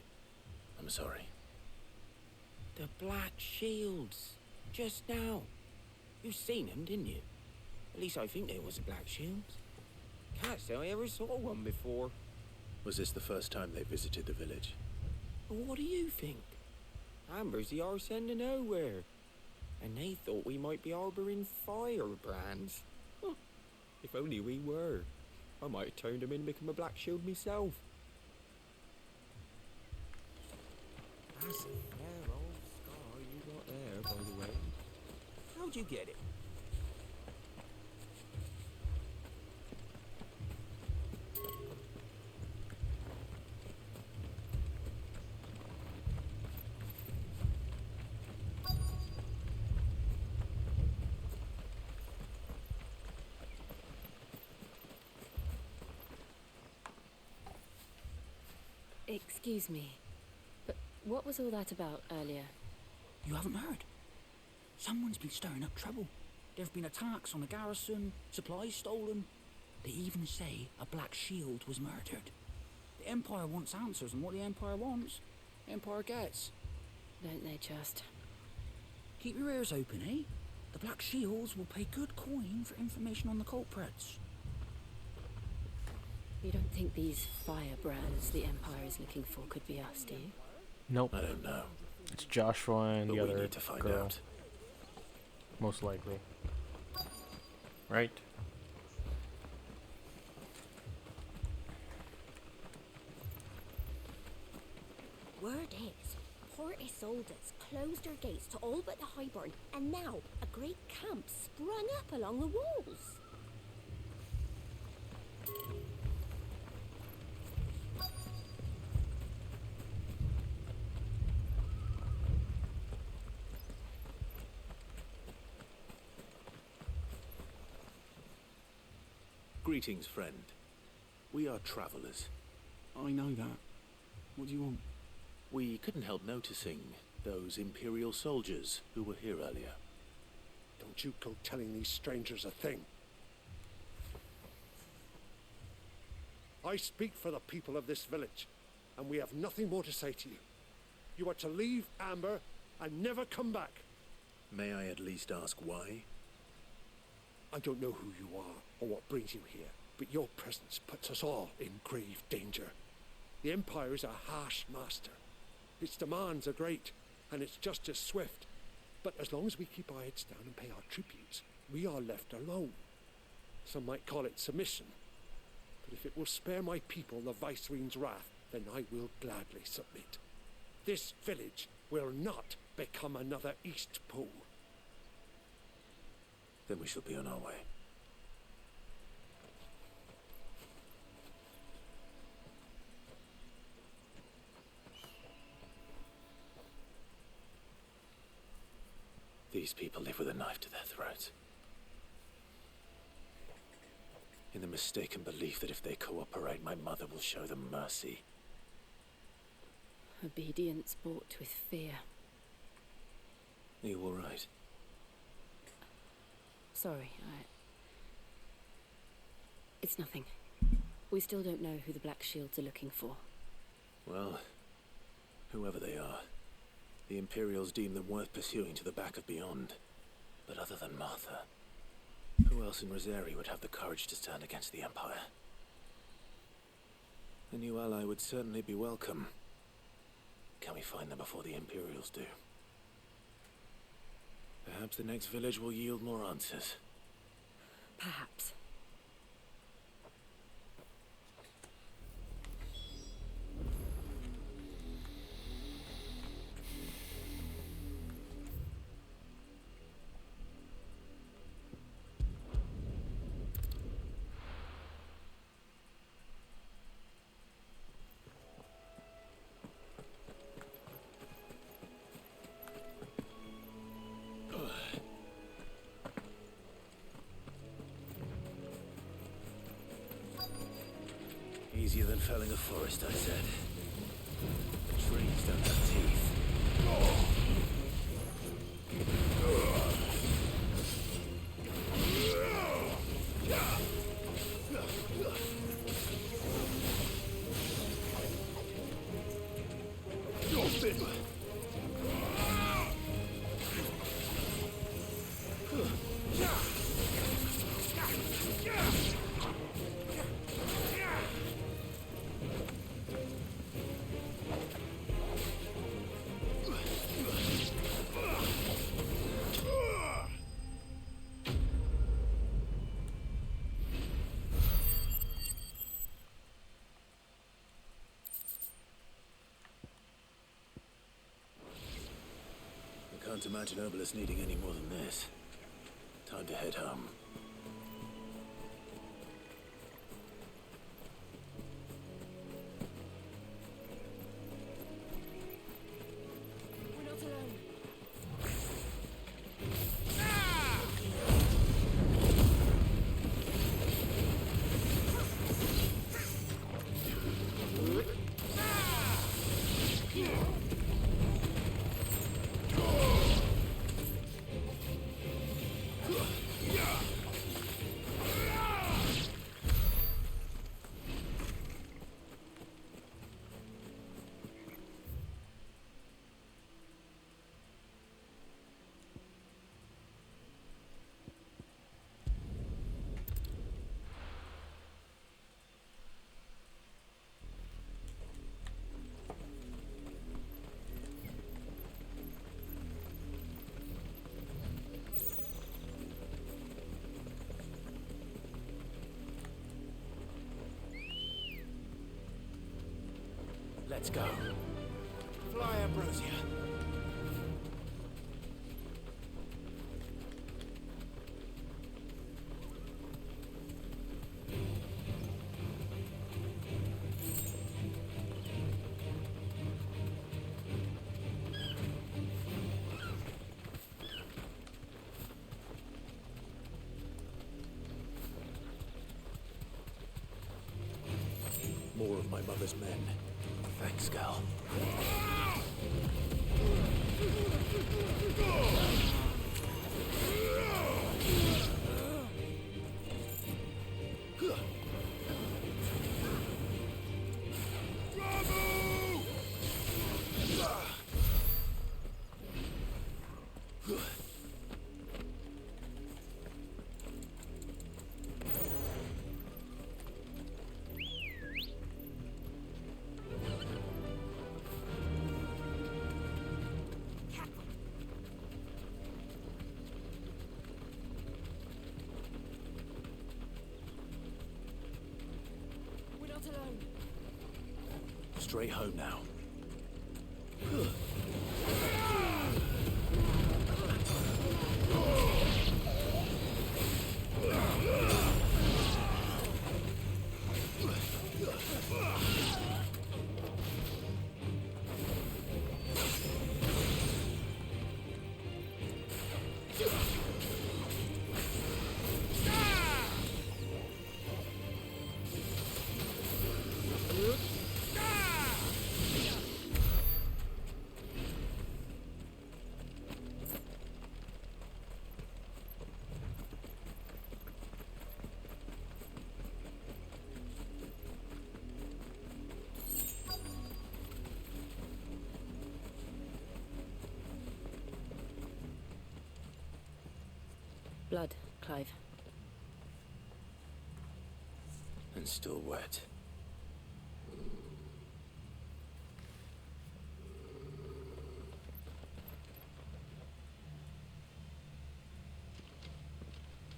I'm sorry. The Black Shields. Just now. You seen him, didn't you? At least I think there was a Black Shields. Can't say I ever saw one before. Was this the first time they visited the village? But what do you think? Amber's the arse end of nowhere. And they thought we might be harbouring firebrands. Huh. If only we were. I might have turned him in and become a Black Shield myself. That's a fair old scar you got there, by the way. How'd you get it? Excuse me, but what was all that about earlier? You haven't heard? Someone's been stirring up trouble. There have been attacks on the garrison, supplies stolen. They even say a Black Shield was murdered. The Empire wants answers, and what the Empire wants, the Empire gets. Don't they just? Keep your ears open, eh? The Black Shields will pay good coin for information on the culprits. You don't think these firebrands the Empire is looking for could be us, do you? Nope. I don't know. It's Joshua and But the we other need to find girl. out. Most likely. Right? Word is, Port Isolde's closed her gates to all but the Highborn, and now a great camp sprung up along the walls. Greetings, friend. We are travelers. I know that. What do you want? We couldn't help noticing those Imperial soldiers who were here earlier. Don't you go telling these strangers a thing. I speak for the people of this village, and we have nothing more to say to you. You are to leave Amber and never come back. May I at least ask why? I don't know who you are or what brings you here, but your presence puts us all in grave danger. The Empire is a harsh master. Its demands are great, and its justice swift. But as long as we keep our heads down and pay our tributes, we are left alone. Some might call it submission. But if it will spare my people the Viceroy's wrath, then I will gladly submit. This village will not become another Eastpool. Then we shall be on our way. These people live with a knife to their throats. In the mistaken belief that if they cooperate, my mother will show them mercy. Obedience bought with fear. Are you all right? Sorry, It's nothing. We still don't know who the Black Shields are looking for. Well, whoever they are, the Imperials deem them worth pursuing to the back of beyond. But other than Martha, who else in Rosari would have the courage to stand against the Empire? A new ally would certainly be welcome. Can we find them before the Imperials do? Perhaps the next village will yield more answers. Perhaps. Easier than felling a forest, I said. The trees don't have teeth. Can't imagine Obelisk needing any more than this. Time to head home. We're not alone. Let's go. Fly, Ambrosia. More of my mother's men. Thanks, Gal. We're not alone. Straight home now. Blood, Clive. And still wet.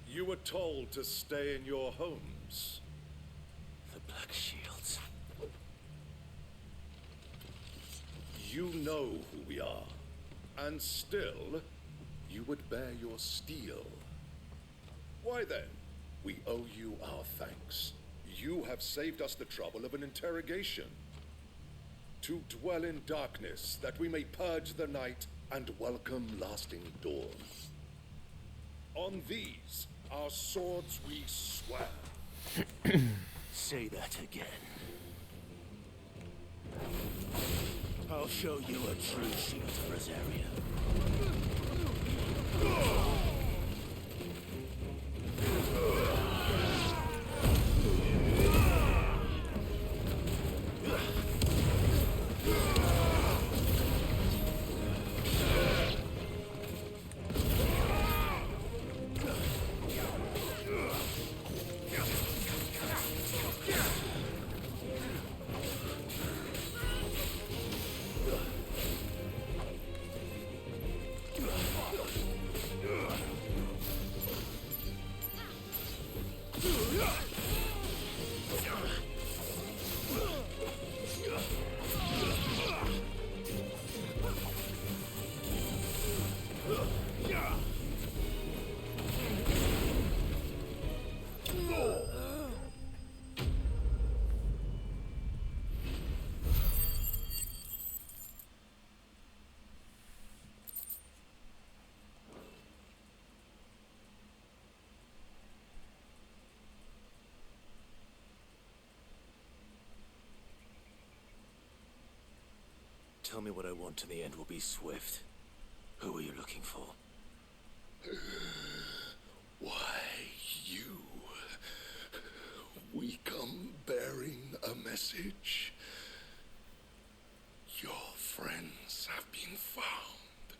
You were told to stay in your homes. The Black Shields. You know who we are. And still, you would bear your steel. Why then? We owe you our thanks. You have saved us the trouble of an interrogation. To dwell in darkness, that we may purge the night and welcome lasting dawn. On these, our swords we swear. Say that again. I'll show you a true shield of Rosaria. Tell me what I want and the end will be swift. Who are you looking for? Why, you. We come bearing a message. Your friends have been found.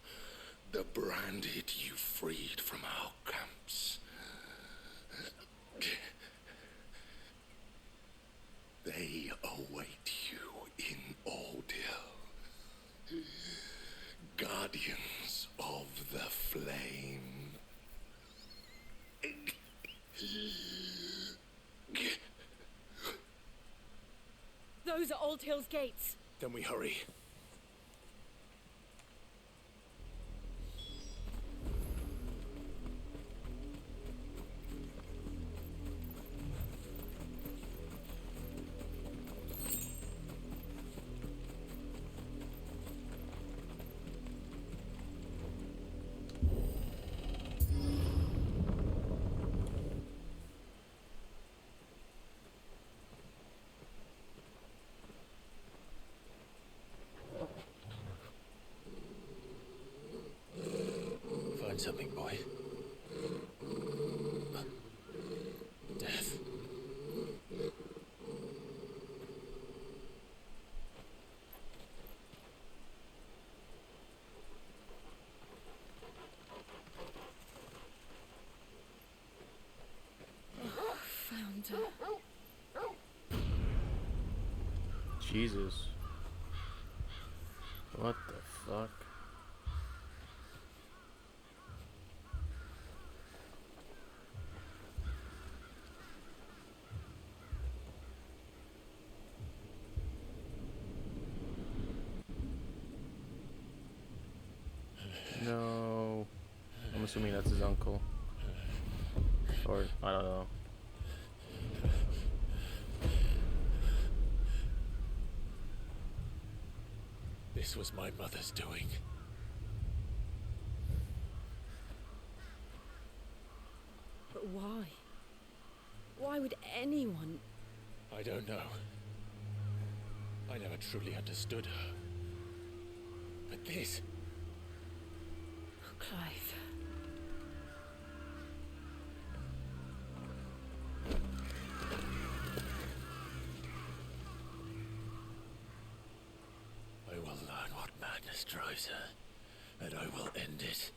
The branded you freed from our camps. They await you in Aldil. Guardians of the Flame. Those are Old Hill's gates. Then we hurry. Find something, boy. Death. Found her. Jesus. What the fuck? No. I'm assuming that's his uncle. Or, I don't know. This was my mother's doing. But why? Why would anyone... I don't know. I never truly understood her. But this... Clive. I will learn what madness drives her, and I will end it.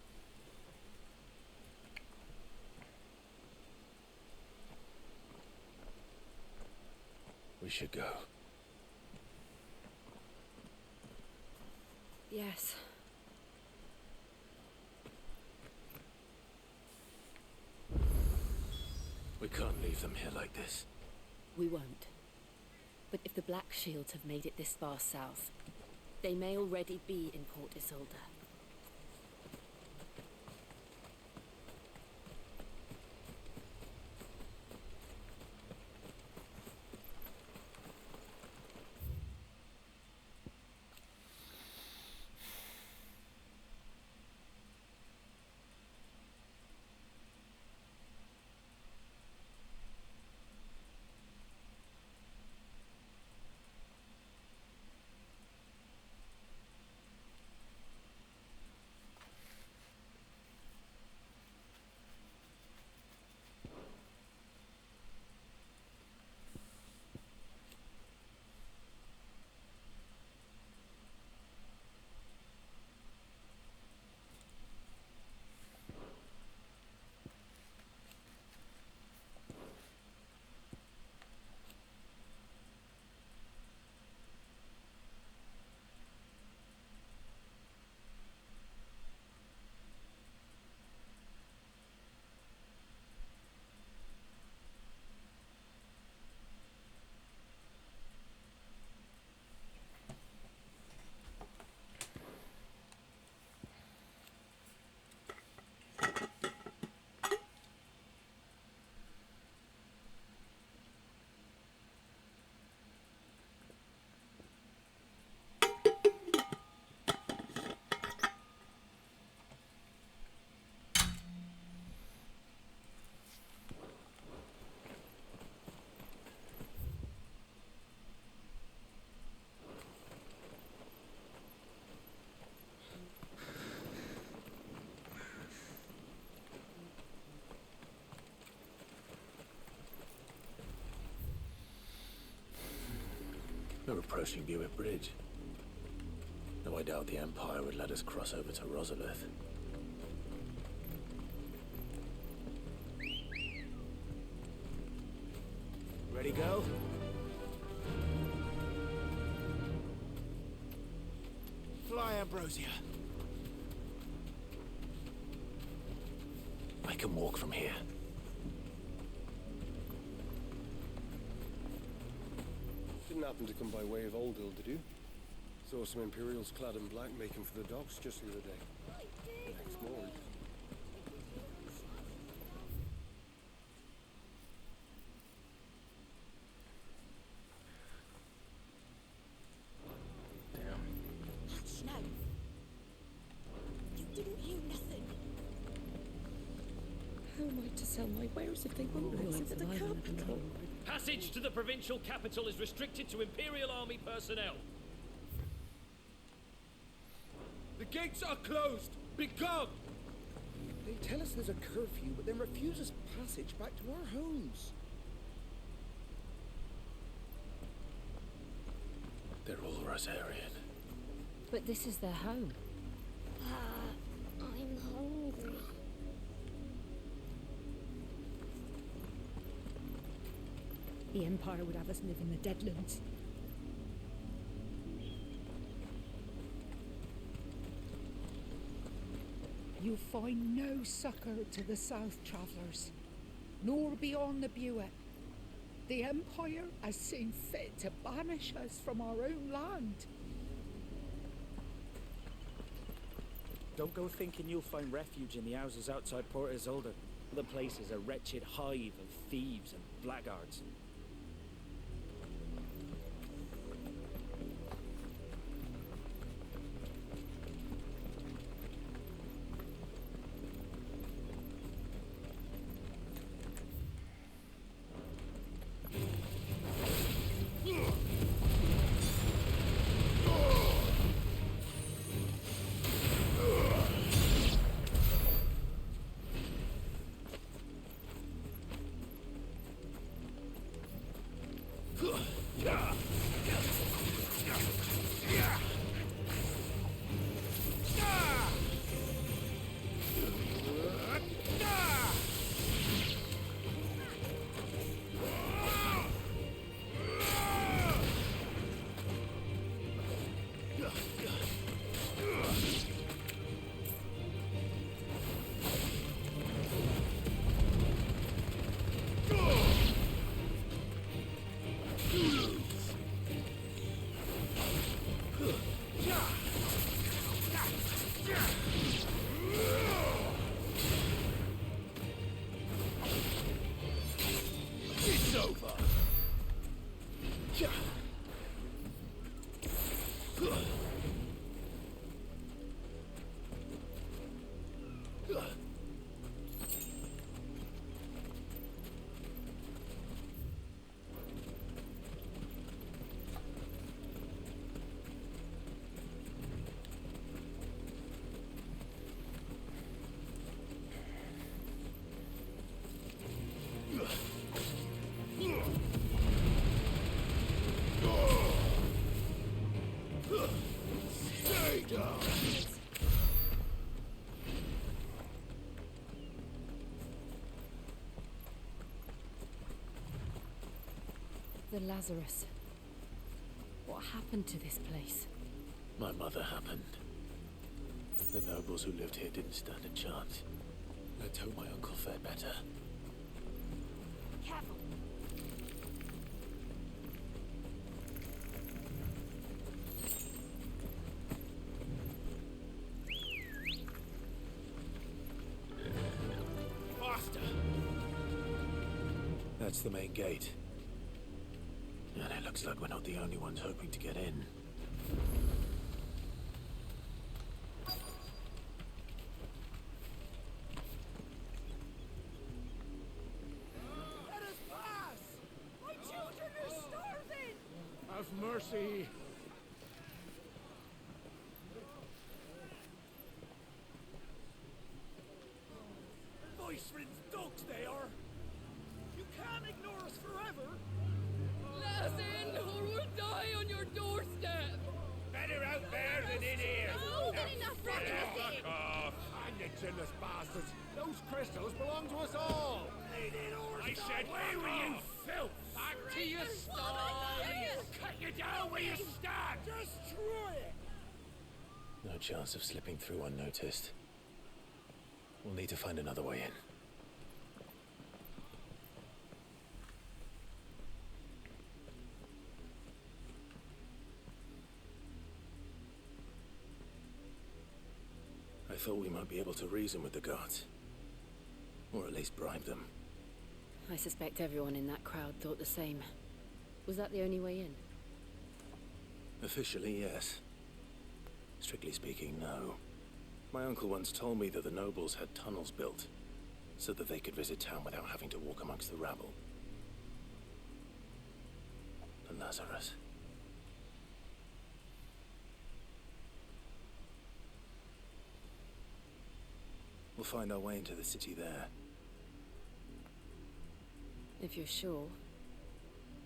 We should go. Yes. We can't leave them here like this. We won't. But if the Black Shields have made it this far south, they may already be in Port Isolde. We're approaching Buick Bridge. Though I doubt the Empire would let us cross over to Rosalith. Ready, go? Fly, Ambrosia. I can walk from here. Didn't happen to come by way of Oldhill, did you? Saw some Imperials clad in black making for the docks just the other day. The next morning. No. You didn't hear nothing. How am I to sell my wares if they won't let us into the capital? Passage to the provincial capital is restricted to Imperial Army personnel. The gates are closed! Begone! They tell us there's a curfew, but then refuse us passage back to our homes. They're all Rosarian. But this is their home. I'm hungry. The Empire would have us live in the Deadlands. You'll find no succor to the South Travellers, nor beyond the Buet. The Empire has seen fit to banish us from our own land. Don't go thinking you'll find refuge in the houses outside Port Isolde. The place is a wretched hive of thieves and blackguards. The Lazarus. What happened to this place? My mother happened. The nobles who lived here didn't stand a chance. Let's hope my uncle fared better. Careful. Faster! That's the main gate. And it looks like we're not the only ones hoping to get in. Let us pass! My children are starving! Have mercy! Voice-ridden dogs they are! You can't ignore us forever! Let us in, or we'll die on your doorstep! Better out there than in here. Oh, get enough Fuck off. And you chinless bastards! Those crystals belong to us all! I said, away with you, filth! Back to your stalls! Cut you down where you stand! Destroy it! No chance of slipping through unnoticed. We'll need to find another way in. thought we might be able to reason with the guards. Or at least bribe them. I suspect everyone in that crowd thought the same. Was that the only way in? Officially, yes. Strictly speaking, no. My uncle once told me that the nobles had tunnels built, so that they could visit town without having to walk amongst the rabble. The Lazarus. We'll find our way into the city there. If you're sure.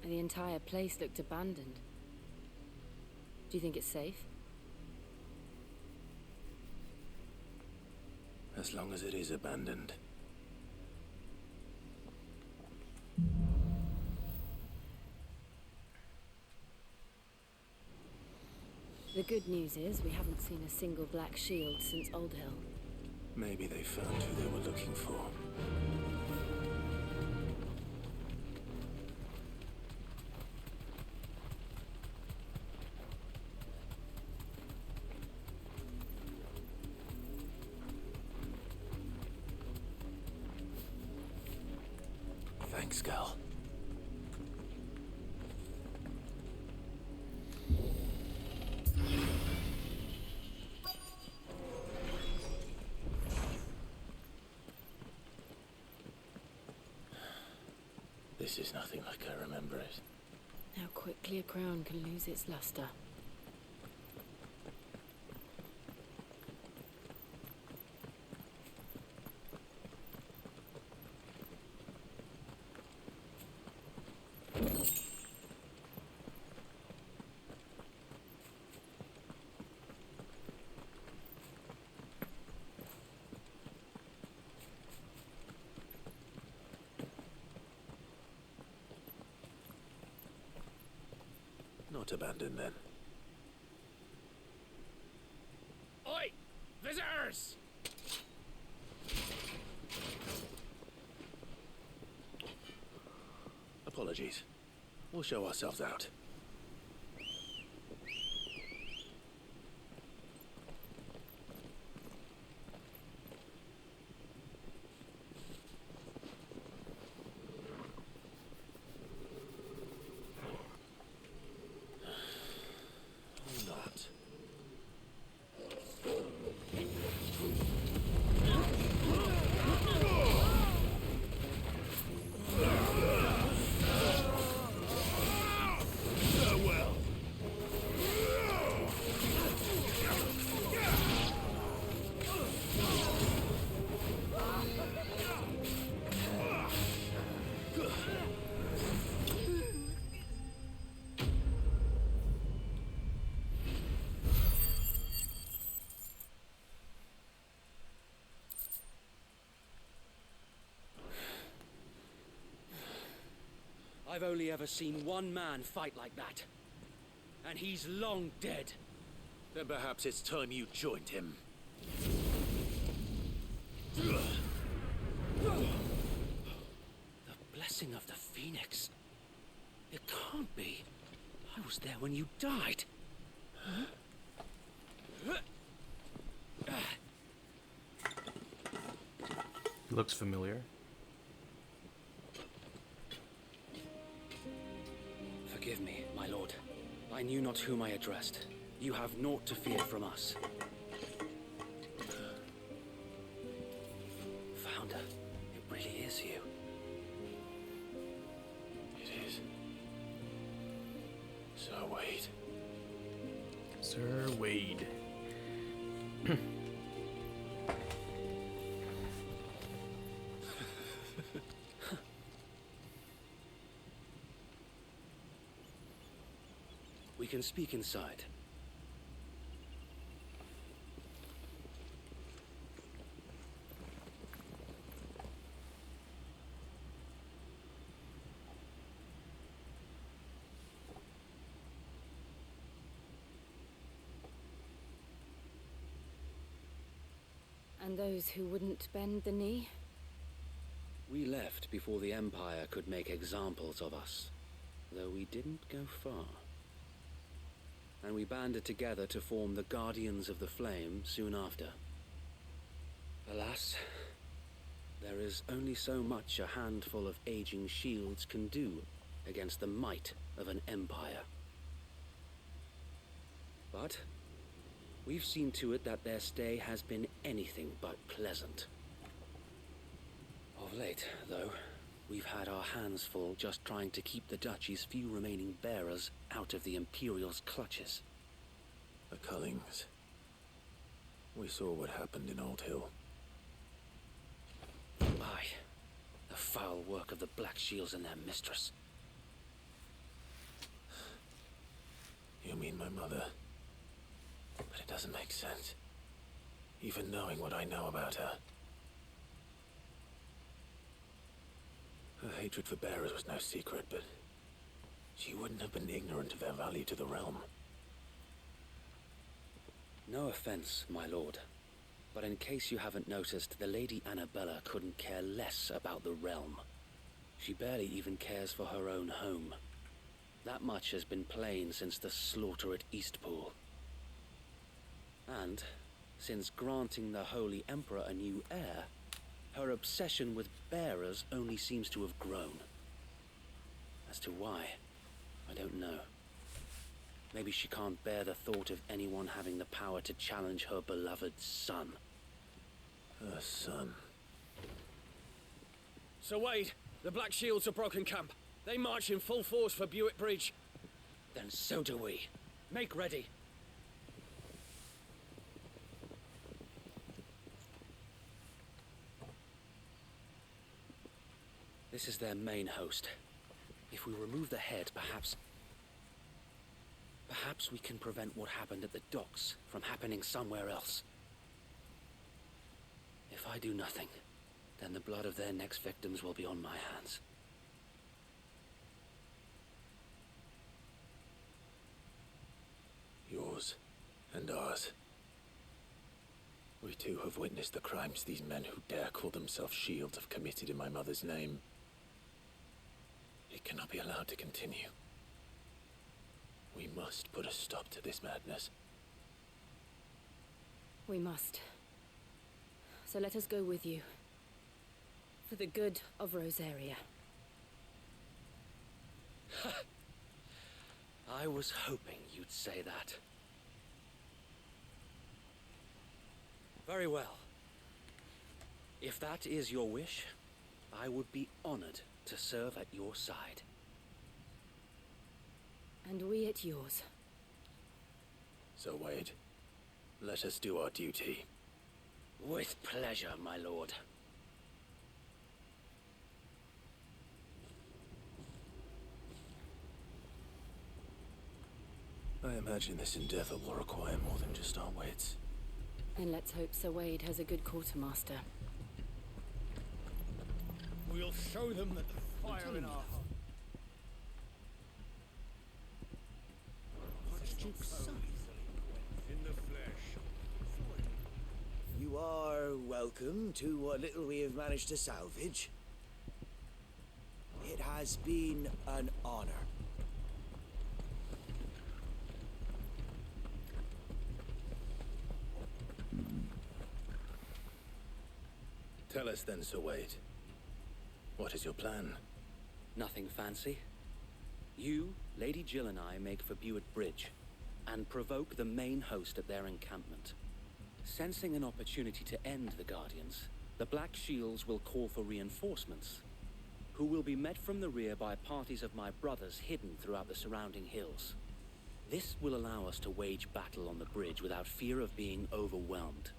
The entire place looked abandoned. Do you think it's safe? As long as it is abandoned. The good news is we haven't seen a single black shield since Old Hill. Maybe they found who they were looking for. Thanks, Gal. This is nothing like I remember it. How quickly a crown can lose its luster. Not abandoned, then. Oi! Visitors! Apologies. We'll show ourselves out. I've only ever seen one man fight like that. And he's long dead. Then perhaps it's time you joined him. The blessing of the Phoenix. It can't be. I was there when you died. Looks familiar. Forgive me, my lord. I knew not whom I addressed. You have naught to fear from us. Founder, it really is you. It is. Sir Wade. Sir Wade. We can speak inside. And those who wouldn't bend the knee? We left before the Empire could make examples of us, though we didn't go far. And we banded together to form the Guardians of the Flame soon after. Alas, there is only so much a handful of aging shields can do against the might of an empire. But we've seen to it that their stay has been anything but pleasant. Of late, though, we've had our hands full just trying to keep the Duchy's few remaining bearers out of the Imperial's clutches. The Cullings. We saw what happened in Old Hill. Aye. The foul work of the Black Shields and their mistress. You mean my mother? But it doesn't make sense. Even knowing what I know about her. Her hatred for bearers was no secret, but she wouldn't have been ignorant of their value to the realm. No offense, my lord, but in case you haven't noticed, the Lady Annabella couldn't care less about the realm. She barely even cares for her own home. That much has been plain since the slaughter at Eastpool. And, since granting the Holy Emperor a new heir, her obsession with bearers only seems to have grown. As to why, I don't know. Maybe she can't bear the thought of anyone having the power to challenge her beloved son. Her son? Sir Wade, the Black Shields have broken camp. They march in full force for Buick Bridge. Then so do we. Make ready. This is their main host. If we remove the head, perhaps we can prevent what happened at the docks from happening somewhere else. If I do nothing, then the blood of their next victims will be on my hands. Yours and ours. We too have witnessed the crimes these men who dare call themselves Shields have committed in my mother's name. It cannot be allowed to continue. We must put a stop to this madness. We must. So let us go with you. For the good of Rosaria. I was hoping you'd say that. Very well. If that is your wish, I would be honored to serve at your side. And we at yours. So, Wade, let us do our duty. With pleasure, my lord. I imagine this endeavor will require more than just our wits. And let's hope Sir Wade has a good quartermaster. We'll show them that the fire in our heart. Archduke's son. In the flesh. You are welcome to what little we have managed to salvage. It has been an honor. Tell us then, Sir Wade. What is your plan? Nothing fancy. You, Lady Jill and I make for Buick Bridge, and provoke the main host at their encampment. Sensing an opportunity to end the Guardians, the Black Shields will call for reinforcements, who will be met from the rear by parties of my brothers hidden throughout the surrounding hills. This will allow us to wage battle on the bridge without fear of being overwhelmed.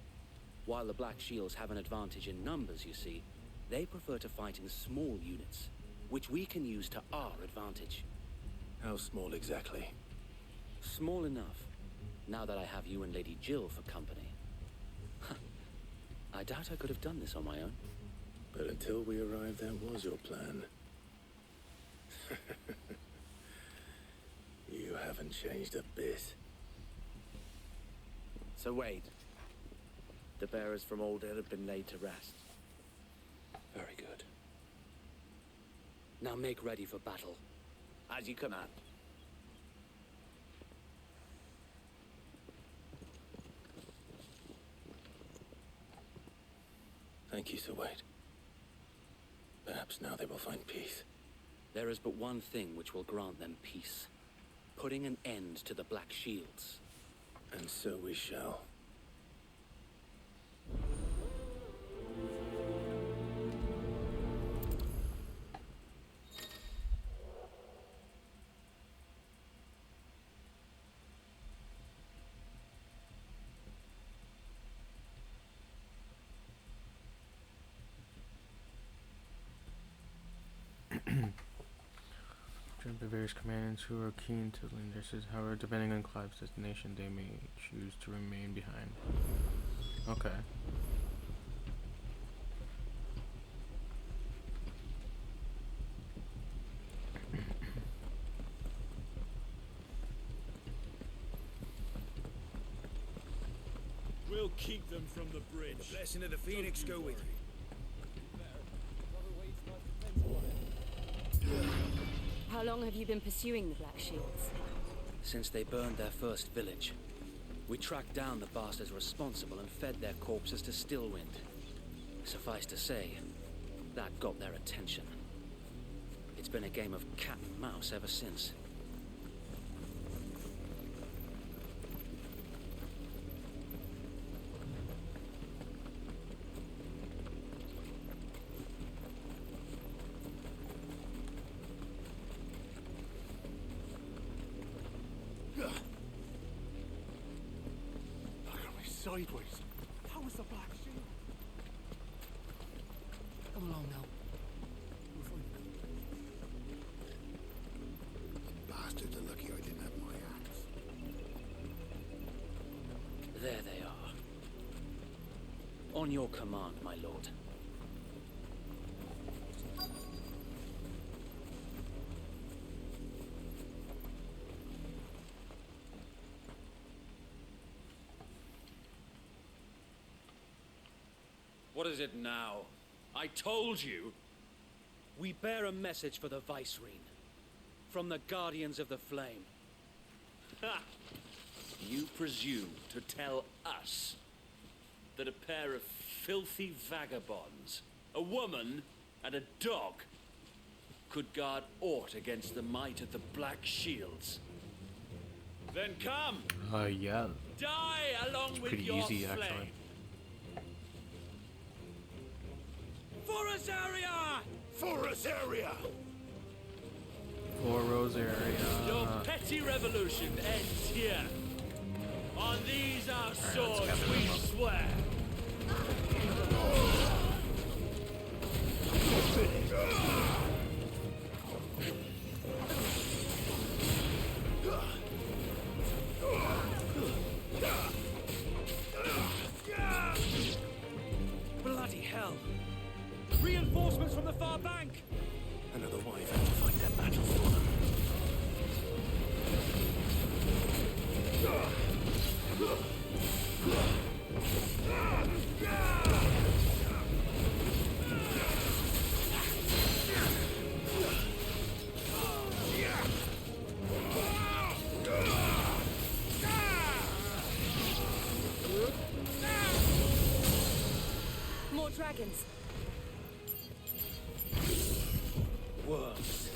While the Black Shields have an advantage in numbers, you see, they prefer to fight in small units, which we can use to our advantage. How small exactly? Small enough, now that I have you and Lady Jill for company. I doubt I could have done this on my own. But until we arrived, that was your plan. You haven't changed a bit. Sir Wade, the bearers from Old Hill have been laid to rest. Very good. Now make ready for battle. As you command. Thank you, Sir Wade. Perhaps now they will find peace. There is but one thing which will grant them peace. Putting an end to the Black Shields. And so we shall. Join the various commandants who are keen to learn their system. However, depending on Clive's destination, they may choose to remain behind. Okay. We'll keep them from the bridge. The blessing of the Phoenix go with you. How long have you been pursuing the Black Shields? Since they burned their first village. We tracked down the bastards responsible and fed their corpses to Stillwind. Suffice to say, that got their attention. It's been a game of cat and mouse ever since. Sideways. How was the Black Shield? Come along now. The bastards are lucky I didn't have my axe. There they are. On your command, my lord. What is it now? I told you. We bear a message for the Vicereine. From the Guardians of the Flame. Ha! You presume to tell us that a pair of filthy vagabonds, a woman and a dog, could guard aught against the might of the Black Shields? Then come! Yeah. Die along with Pretty your easy, flame! actually. For Rosaria! For Rosaria! For Rosaria. Your petty revolution ends here. On these our swords we swear. Bloody hell! Reinforcements from the far bank! Another wyvern will fight their battle for them. More dragons. Worms.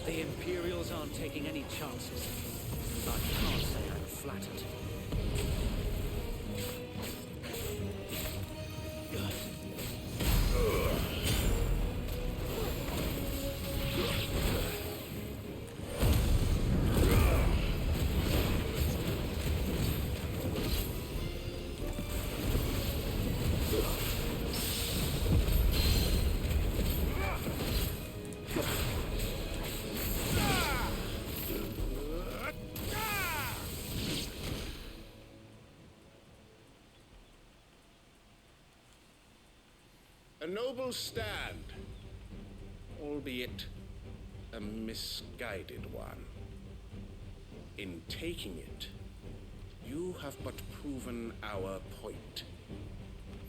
The Imperials aren't taking any chances. I can't say I'm flattered. A noble stand, albeit a misguided one. In taking it, you have but proven our point.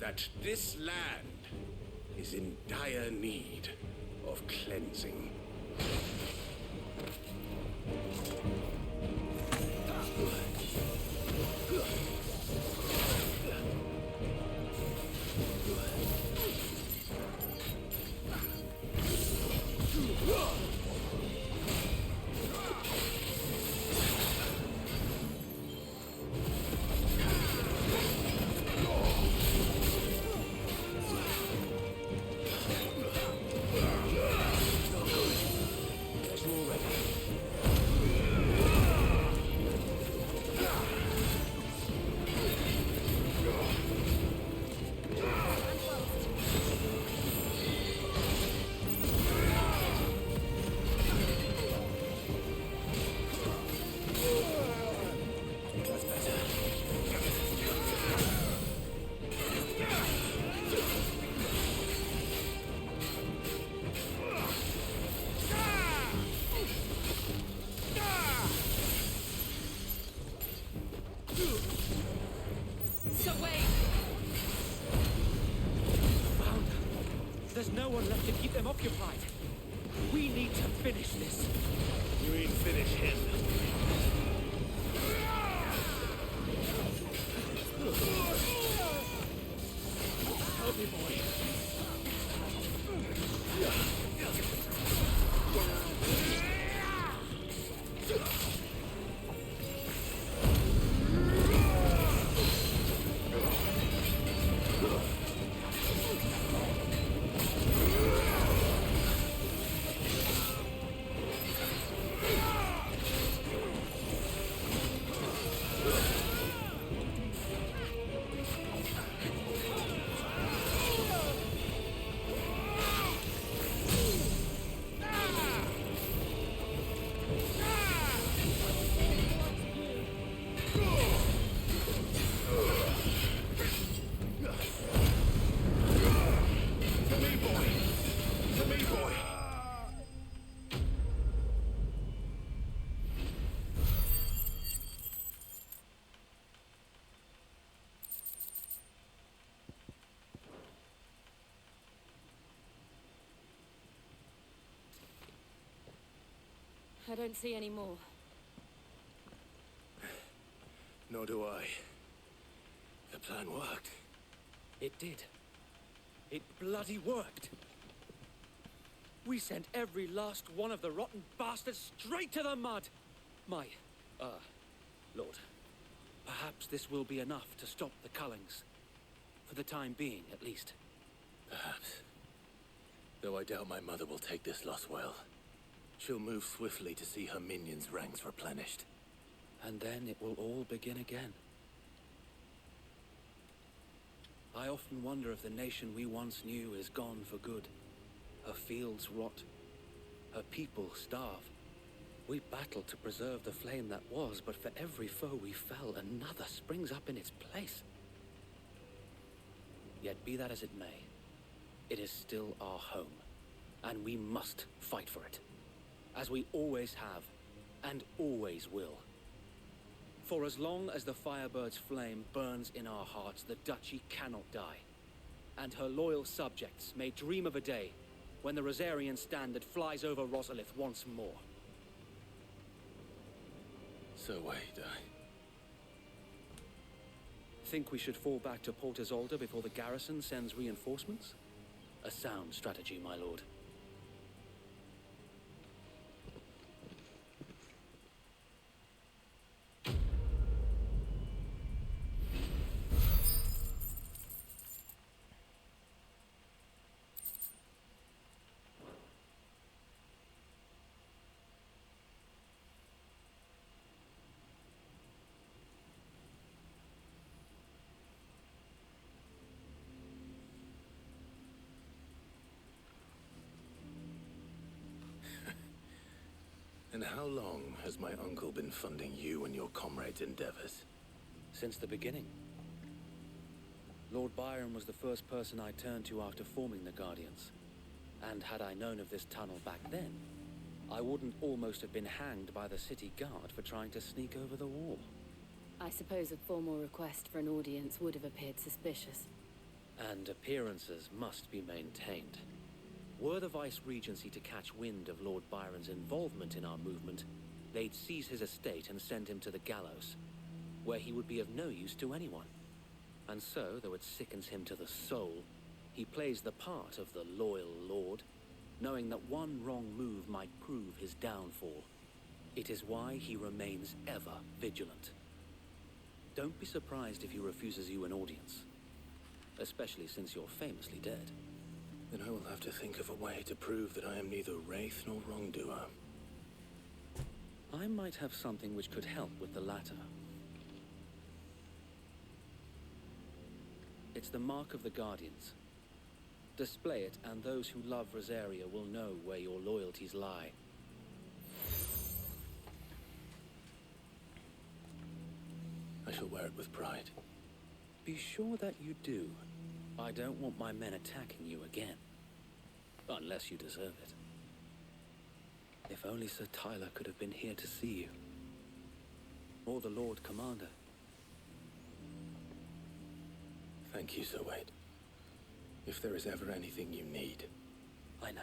That this land is in dire need of cleansing. one left to keep them occupied. We need to finish this. You mean finish him? Help me, boy. I don't see any more. Nor do I. The plan worked. It did. It bloody worked. We sent every last one of the rotten bastards straight to the mud. Lord, perhaps this will be enough to stop the Cullings. For the time being, at least. Perhaps. Though I doubt my mother will take this loss well. She'll move swiftly to see her minions' ranks replenished. And then it will all begin again. I often wonder if the nation we once knew is gone for good. Her fields rot. Her people starve. We battled to preserve the flame that was, but for every foe we fell, another springs up in its place. Yet be that as it may, it is still our home, and we must fight for it. As we always have, and always will. For as long as the Firebird's flame burns in our hearts, the Duchy cannot die. And her loyal subjects may dream of a day when the Rosarian standard flies over Rosalith once more. So wait, Think we should fall back to Port Isolde before the garrison sends reinforcements? A sound strategy, my lord. And how long has my uncle been funding you and your comrades' endeavors? Since the beginning. Lord Byron was the first person I turned to after forming the Guardians. And had I known of this tunnel back then, I wouldn't almost have been hanged by the city guard for trying to sneak over the wall. I suppose a formal request for an audience would have appeared suspicious. And appearances must be maintained. Were the Vice-Regency to catch wind of Lord Byron's involvement in our movement, they'd seize his estate and send him to the gallows, where he would be of no use to anyone. And so, though it sickens him to the soul, he plays the part of the loyal lord, knowing that one wrong move might prove his downfall. It is why he remains ever vigilant. Don't be surprised if he refuses you an audience, especially since you're famously dead. Then I will have to think of a way to prove that I am neither wraith nor wrongdoer. I might have something which could help with the latter. It's the mark of the Guardians. Display it, and those who love Rosaria will know where your loyalties lie. I shall wear it with pride. Be sure that you do. I don't want my men attacking you again. Unless you deserve it. If only Sir Tyler could have been here to see you. Or the Lord Commander. Thank you, Sir Wade. If there is ever anything you need, I know.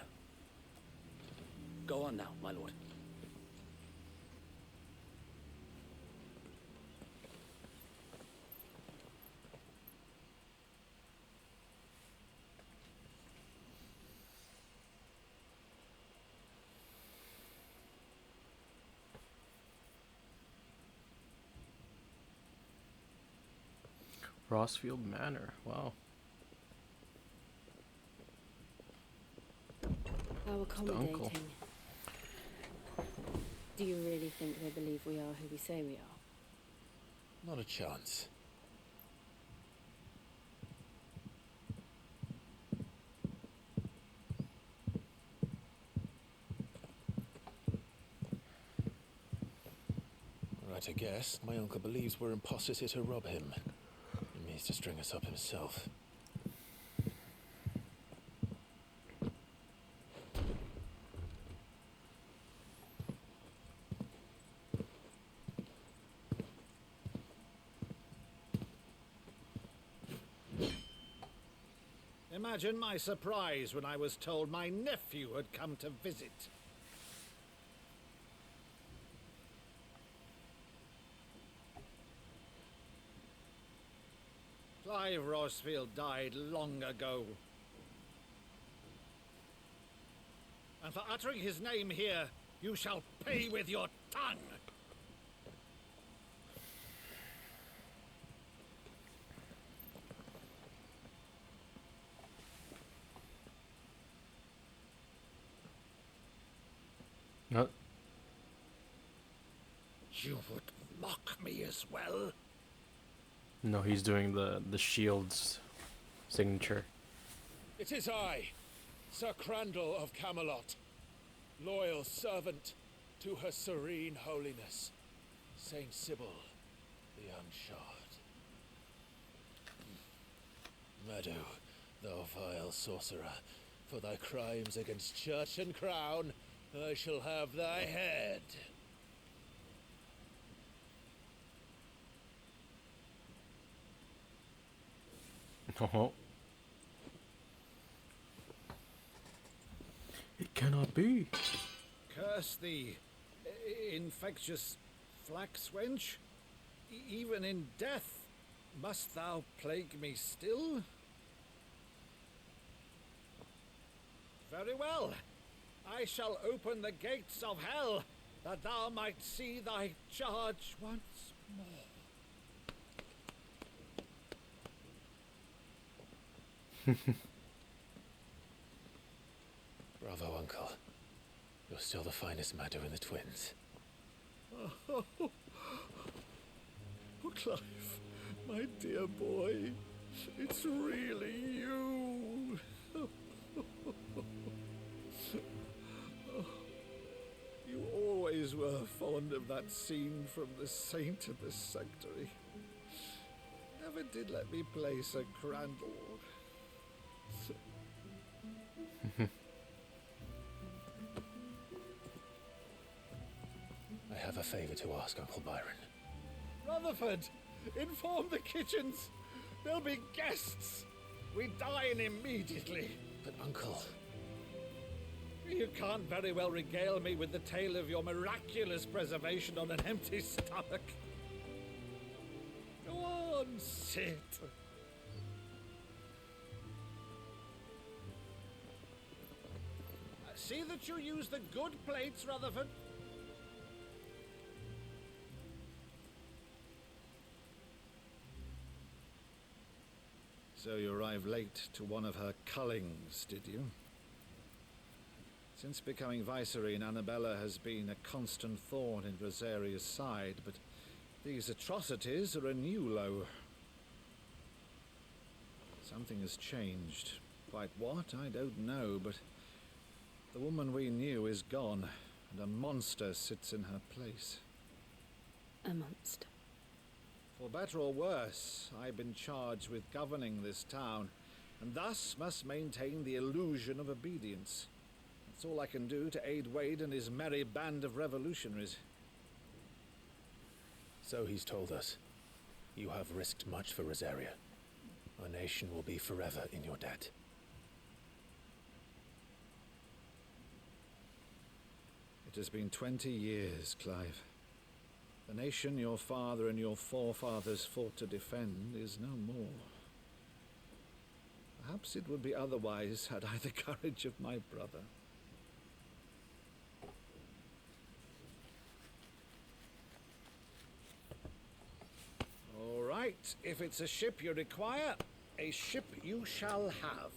Go on now, my lord. Rossfield Manor. Wow. How accommodating. uncle. Do you really think they believe we are who we say we are? Not a chance. Right, I guess. My uncle believes we're imposters here to rob him. He means to string us up himself. Imagine my surprise when I was told my nephew had come to visit. Clive Rossfield died long ago. And for uttering his name here, you shall pay with your tongue! What? You would mock me as well? No, he's doing the shield's signature. It is I, Sir Crandall of Camelot, loyal servant to Her Serene Holiness, Saint Sybil the Unshod. Meadow, thou vile sorcerer, for thy crimes against church and crown, I shall have thy head. Oh. It cannot be. Curse thee, infectious flax wench. Even in death, must thou plague me still? Very well. I shall open the gates of hell, that thou might see thy charge once more. Bravo, Uncle. You're still the finest Meadow in the twins. Oh, Clive, my dear boy, it's really you. You always were fond of that scene from The Saint of the Sanctuary. Never did let me play Sir Crandall. I have a favor to ask, Uncle Byron. Rutherford, inform the kitchens. There'll be guests. We dine immediately. But, Uncle... You can't very well regale me with the tale of your miraculous preservation on an empty stomach. Go on, sit. See that you use the good plates, Rutherford. So you arrived late to one of her cullings, did you? Since becoming Vicereine, Annabella has been a constant thorn in Rosaria's side, but these atrocities are a new low. Something has changed. Quite what, I don't know, but the woman we knew is gone, and a monster sits in her place. A monster? For better or worse, I've been charged with governing this town, and thus must maintain the illusion of obedience. That's all I can do to aid Wade and his merry band of revolutionaries. So he's told us. You have risked much for Rosaria. Our nation will be forever in your debt. It has been 20 years, Clive. The nation your father and your forefathers fought to defend is no more. Perhaps it would be otherwise had I the courage of my brother. All right, if it's a ship you require, a ship you shall have.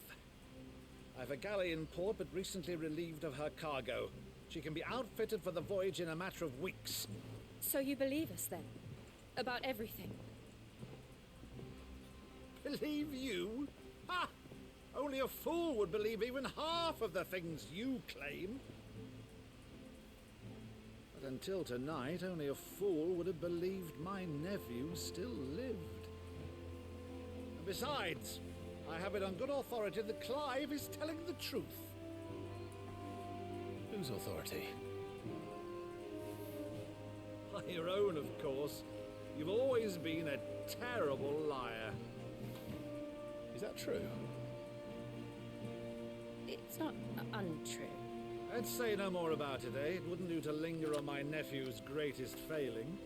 I've a galley in port, but recently relieved of her cargo. She can be outfitted for the voyage in a matter of weeks. So you believe us then? About everything? Believe you? Ha! Only a fool would believe even half of the things you claim. But until tonight, only a fool would have believed my nephew still lived. And besides, I have it on good authority that Clive is telling the truth. Whose authority? By your own, of course. You've always been a terrible liar. Is that true? It's not untrue. Let's say no more about it, eh? It wouldn't do to linger on my nephew's greatest failing.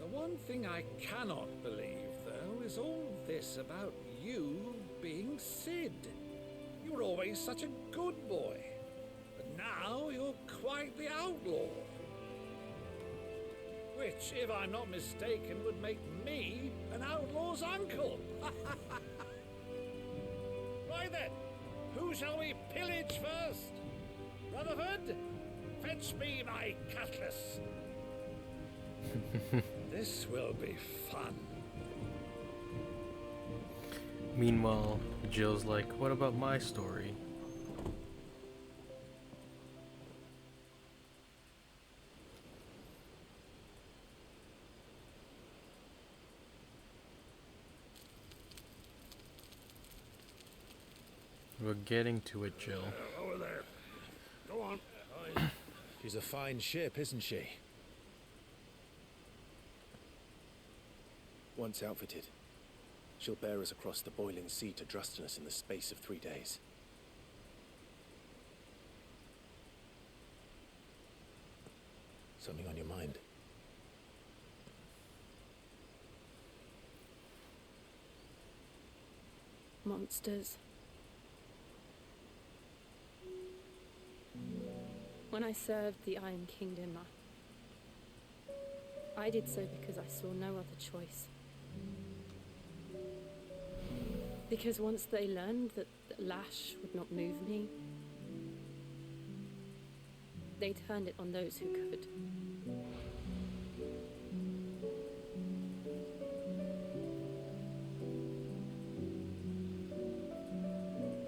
The one thing I cannot believe, though, is all this about you being Sid. You were always such a good boy, but now you're quite the outlaw. Which, if I'm not mistaken, would make me an outlaw's uncle. Right then, who shall we pillage first? Rutherford, fetch me my cutlass. This will be fun. Meanwhile, Jill's like, what about my story? We're getting to it, Jill. Over there. Go on. She's a fine ship, isn't she? Once outfitted, she'll bear us across the boiling sea to Drustinus in the space of 3 days. Something on your mind? Monsters. When I served the Iron Kingdom, I did so because I saw no other choice. Because once they learned that the lash would not move me, they turned it on those who could.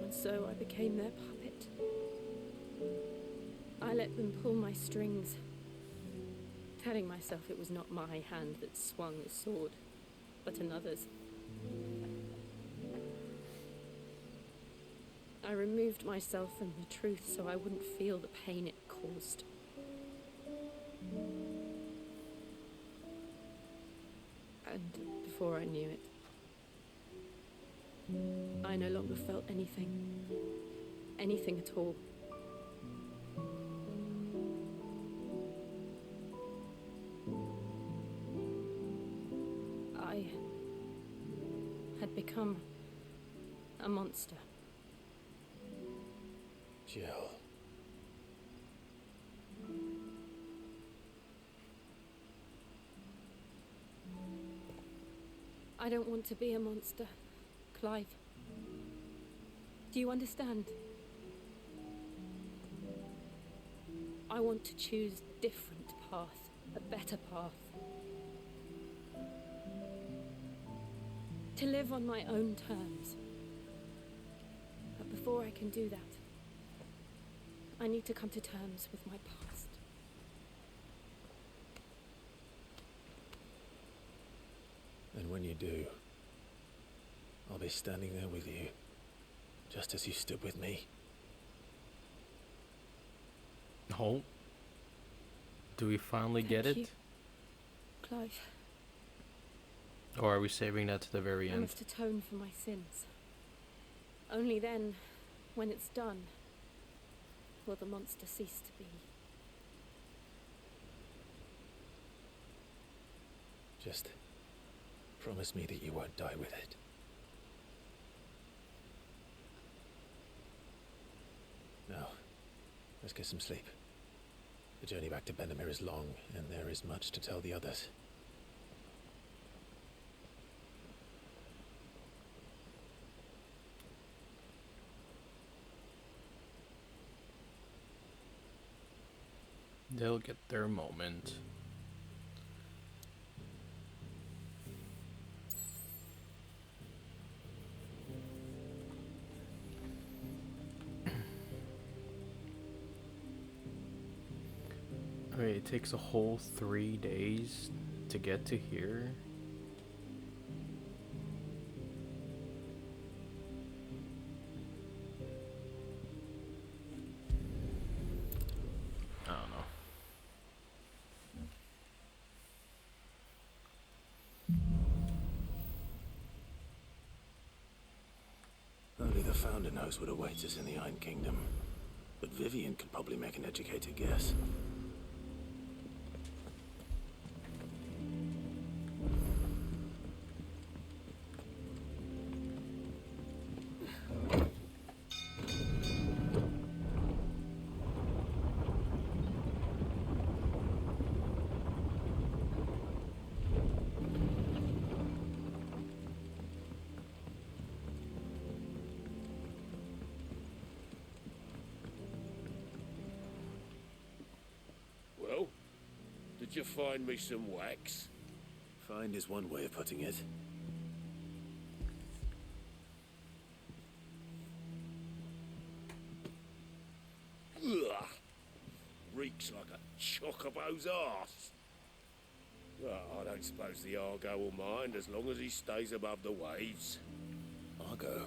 And so I became their puppet. I let them pull my strings, telling myself it was not my hand that swung the sword, but another's. I removed myself from the truth so I wouldn't feel the pain it caused. And before I knew it, I no longer felt anything. Anything at all. I had become a monster. Jill. I don't want to be a monster, Clive. Do you understand? I want to choose a different path, a better path. To live on my own terms. But before I can do that, I need to come to terms with my past. And when you do, I'll be standing there with you, just as you stood with me. Oh. Do we finally get Thank it? you, Clive. Or are we saving that to the very I end? must atone for my sins. Only then, when it's done, will the monster cease to be. Just promise me that you won't die with it. Now, let's get some sleep. The journey back to Benamir is long, and there is much to tell the others. They'll get their moment. Wait, it takes a whole 3 days to get to here? I don't know. Only the Founder knows what awaits us in the Iron Kingdom. But Vivian could probably make an educated guess. Well, did you find me some wax? Find is one way of putting it. Ugh. Reeks like a chocobo's arse. Well, I don't suppose the Argo will mind as long as he stays above the waves. Argo?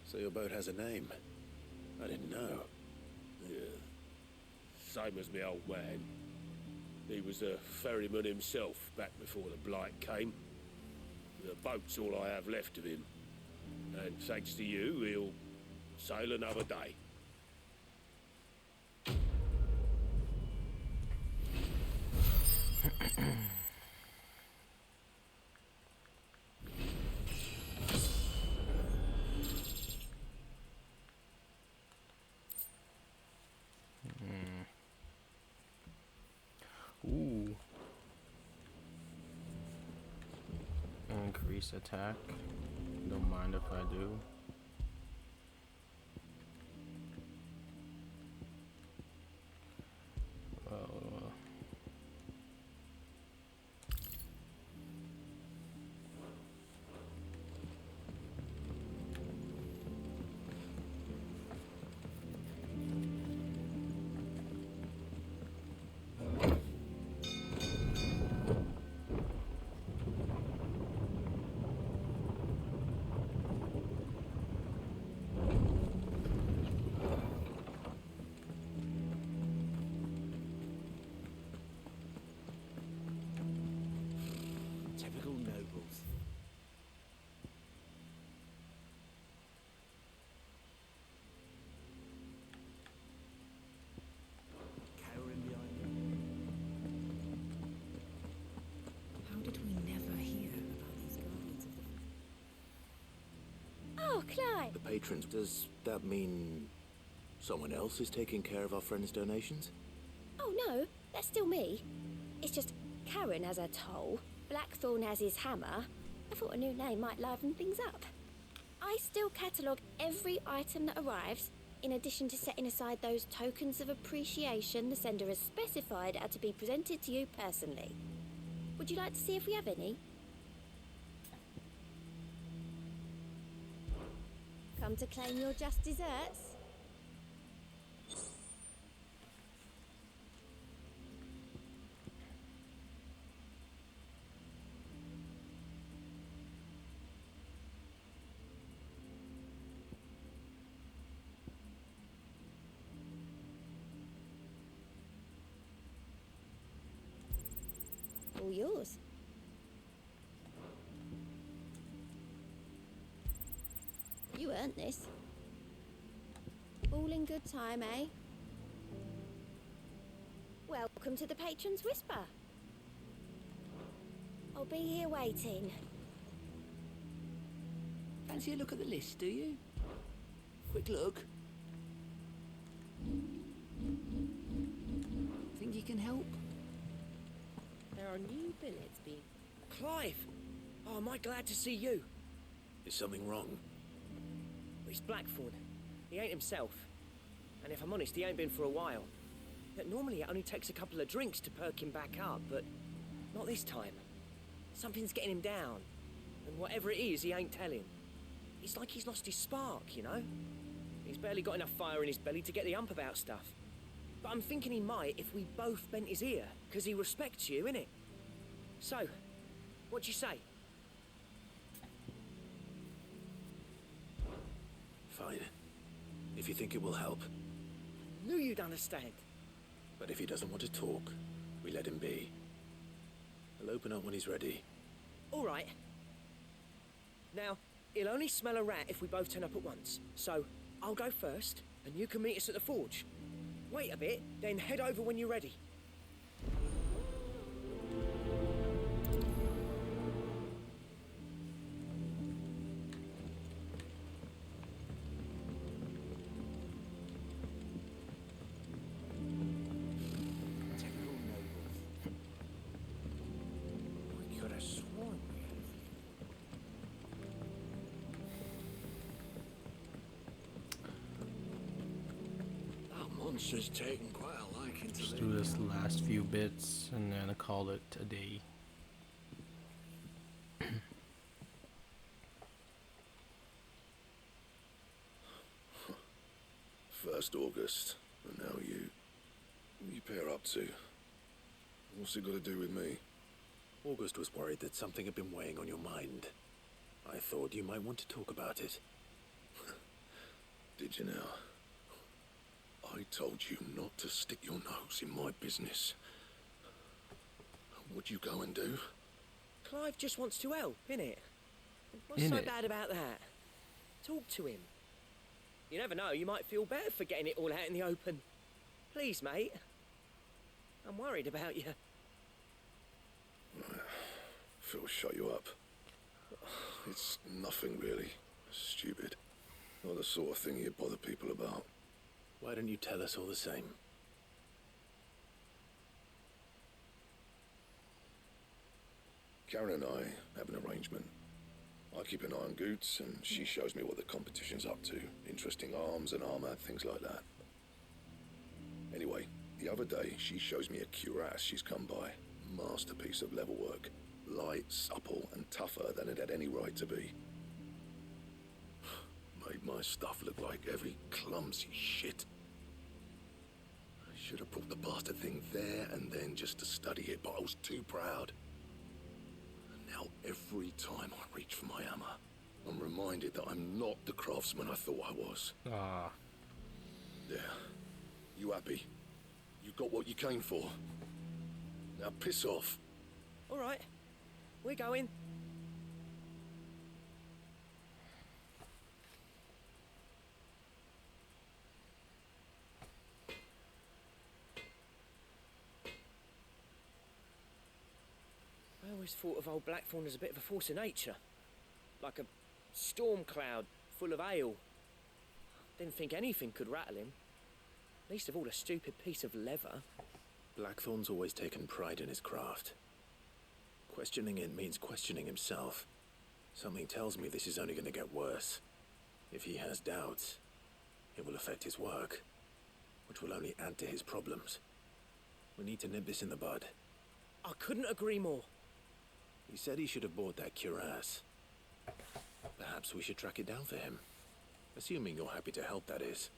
So your boat has a name? I didn't know. Yeah. Same as me old man. He was a ferryman himself back before the Blight came. The boat's all I have left of him. And thanks to you, he'll sail another day. Ooh. Increase attack. Don't mind if I do. Well, Typical nobles. Cowering behind them. How did we never hear about these guardians of the... Oh, Clive! The patrons, does that mean someone else is taking care of our friends' donations? Oh, no, that's still me. It's just Karen has her toll, Blackthorn has his hammer. I thought a new name might liven things up. I still catalogue every item that arrives, in addition to setting aside those tokens of appreciation the sender has specified are to be presented to you personally. Would you like to see if we have any? Come to claim your just desserts? All yours. burnt this. All in good time, eh? Welcome to the Patron's Whisper. I'll be here waiting. Fancy a look at the list, do you? Quick look. Think you can help? There are new billets being... Clive! Oh, am I glad to see you? Is something wrong? It's Blackthorn. He ain't himself. And if I'm honest, he ain't been for a while. But normally it only takes a couple of drinks to perk him back up, but not this time. Something's getting him down. And whatever it is, he ain't telling. It's like he's lost his spark, you know? He's barely got enough fire in his belly to get the ump about stuff. But I'm thinking he might if we both bent his ear, because he respects you, innit? So, what do you say? Fine. If you think it will help. Knew you'd understand. But if he doesn't want to talk, we let him be. He'll open up when he's ready. All right. Now, he'll only smell a rat if we both turn up at once. So, I'll go first, and you can meet us at the forge. Wait a bit, then head over when you're ready. Monster's taken quite a liking to Just do this last few bits and then call it a day. 1st August, and now you. What you pair up to? What's it got to do with me? August was worried that something had been weighing on your mind. I thought you might want to talk about it. Did you now? I told you not to stick your nose in my business. What'd you go and do? Clive just wants to help, innit? What's so bad about that? Talk to him. You never know, you might feel better for getting it all out in the open. Please, mate. I'm worried about you. Phil, shut you up. It's nothing really. Stupid. Not the sort of thing you bother people about. Why don't you tell us all the same? Karen and I have an arrangement. I keep an eye on Goots, and she shows me what the competition's up to. Interesting arms and armor, things like that. Anyway, the other day, she shows me a cuirass she's come by. Masterpiece of level work. Light, supple, and tougher than it had any right to be. Made my stuff look like every clumsy shit. I should have brought the bastard thing there and then just to study it, but I was too proud. Now, every time I reach for my hammer, I'm reminded that I'm not the craftsman I thought I was. Ah. There. You happy? You got what you came for. Now piss off. All right. We're going. I always thought of old Blackthorn as a bit of a force of nature. Like a storm cloud full of hail. Didn't think anything could rattle him. Least of all a stupid piece of leather. Blackthorn's always taken pride in his craft. Questioning it means questioning himself. Something tells me this is only going to get worse. If he has doubts, it will affect his work, which will only add to his problems. We need to nip this in the bud. I couldn't agree more. He said he should have bought that cuirass. Perhaps we should track it down for him. Assuming you're happy to help, that is.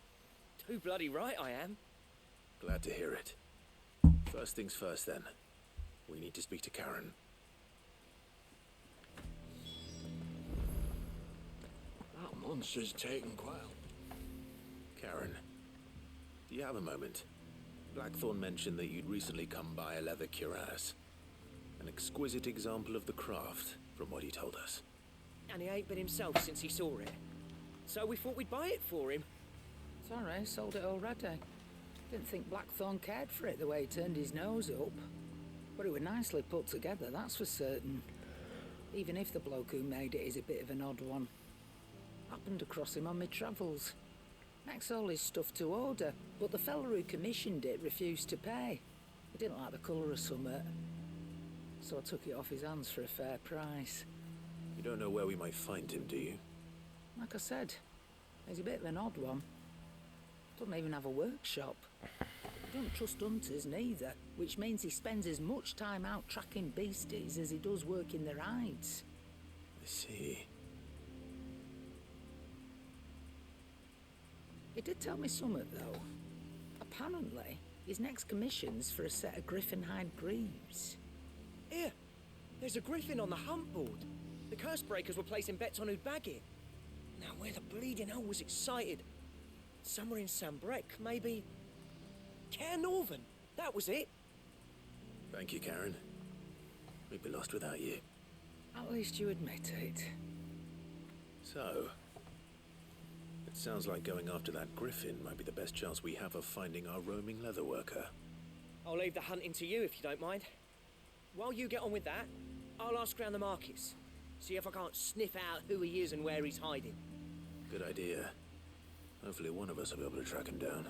Too bloody right I am. Glad to hear it. First things first, then. We need to speak to Karen. That monster's taken quite a... Karen, do you have a moment? Blackthorn mentioned that you'd recently come by a leather cuirass. An exquisite example of the craft, from what he told us. And he ain't been himself since he saw it. So we thought we'd buy it for him. Sorry, sold it already. Didn't think Blackthorn cared for it the way he turned his nose up. But it was nicely put together, that's for certain. Even if the bloke who made it is a bit of an odd one. Happened across him on my travels. Makes all his stuff to order, but the fella who commissioned it refused to pay. He didn't like the colour of summit. So I took it off his hands for a fair price. You don't know where we might find him, do you? Like I said, he's a bit of an odd one. Doesn't even have a workshop. Don't trust hunters neither, which means he spends as much time out tracking beasties as he does working their hides. I see. He did tell me something, though. Apparently, his next commission's for a set of griffin hide greaves. Here, there's a griffin on the hunt board. The curse breakers were placing bets on who'd bag it. Now, where the bleeding hell was excited? Somewhere in Sambrec, maybe... Caer Northern, that was it. Thank you, Karen. We'd be lost without you. At least you admit it. So, it sounds like going after that griffin might be the best chance we have of finding our roaming leatherworker. I'll leave the hunting to you if you don't mind. While you get on with that, I'll ask around the markets. See if I can't sniff out who he is and where he's hiding. Good idea. Hopefully one of us will be able to track him down.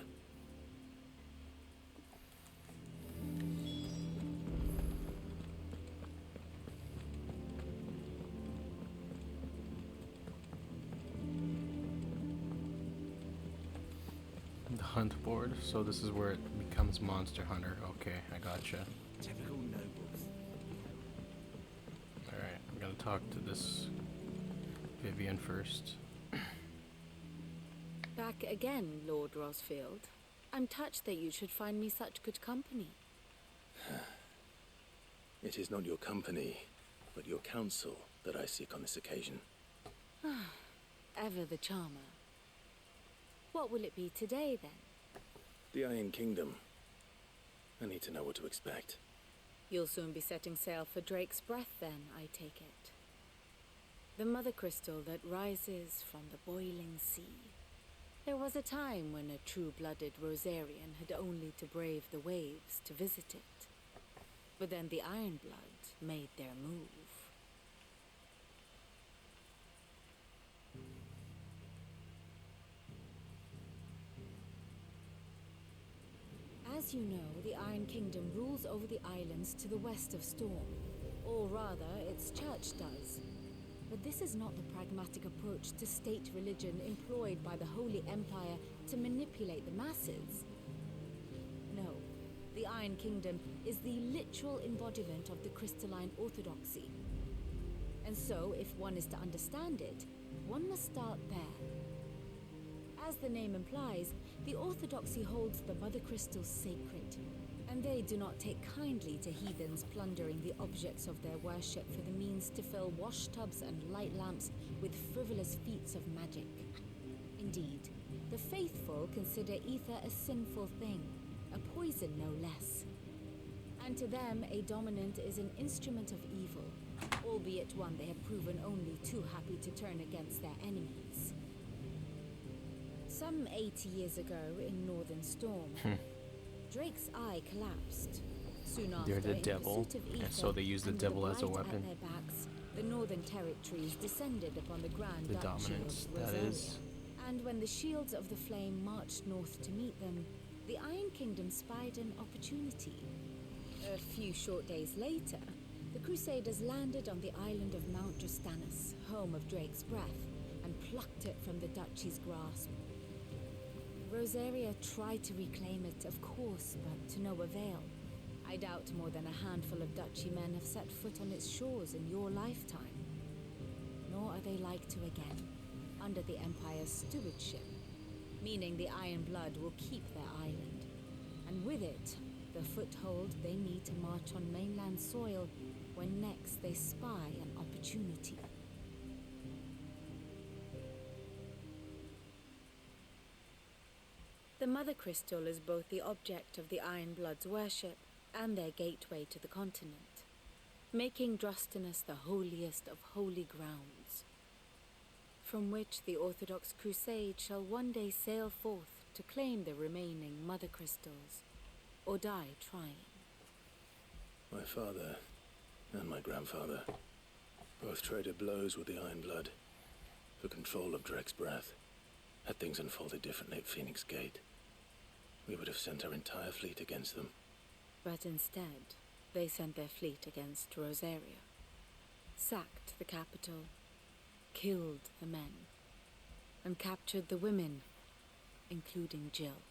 The hunt board, so this is where it becomes Monster Hunter. Okay, I gotcha. Typical nobles. Alright, I'm gonna talk to this Vivian first. Back again, Lord Rosfield. I'm touched that you should find me such good company. It is not your company, but your counsel that I seek on this occasion. Ever the charmer. What will it be today, then? The Iron Kingdom. I need to know what to expect. You'll soon be setting sail for Drake's Breath, then, I take it. The mother crystal that rises from the boiling sea. There was a time when a true-blooded Rosarian had only to brave the waves to visit it. But then the Ironblood made their move. As you know, the Iron Kingdom rules over the islands to the west of Storm. Or rather, its church does. But this is not the pragmatic approach to state religion employed by the Holy Empire to manipulate the masses. No, the Iron Kingdom is the literal embodiment of the crystalline orthodoxy. And so, if one is to understand it, one must start there. As the name implies, the orthodoxy holds the Mother Crystals sacred, and they do not take kindly to heathens plundering the objects of their worship for the means to fill washtubs and light lamps with frivolous feats of magic. Indeed, the faithful consider ether a sinful thing, a poison no less. And to them, a dominant is an instrument of evil, albeit one they have proven only too happy to turn against their enemies. Some 80 years ago in Northern Storm, Drake's eye collapsed. Soon after, They're the in devil, pursuit of and ether so they use the and devil with as a light weapon. At their backs, the Northern Territories descended upon the Grand The Duchy dominance, of that Rosaria. is. And when the Shields of the Flame marched north to meet them, the Iron Kingdom spied an opportunity. A few short days later, the Crusaders landed on the island of Mount Drustanus, home of Drake's Breath, and plucked it from the Duchy's grasp. Rosaria tried to reclaim it, of course, but to no avail. I doubt more than a handful of Duchy men have set foot on its shores in your lifetime. Nor are they like to again, under the Empire's stewardship, meaning the Iron Blood will keep their island, and with it, the foothold they need to march on mainland soil when next they spy an opportunity. The Mother Crystal is both the object of the Iron Blood's worship and their gateway to the continent, making Drustanus the holiest of holy grounds. from which the Orthodox Crusade shall one day sail forth to claim the remaining Mother Crystals, or die trying. My father and my grandfather both traded blows with the Iron Blood for control of Drake's Breath. Had things unfolded differently at Phoenix Gate, we would have sent our entire fleet against them. But instead, they sent their fleet against Rosaria, sacked the capital, killed the men, and captured the women, including Jill.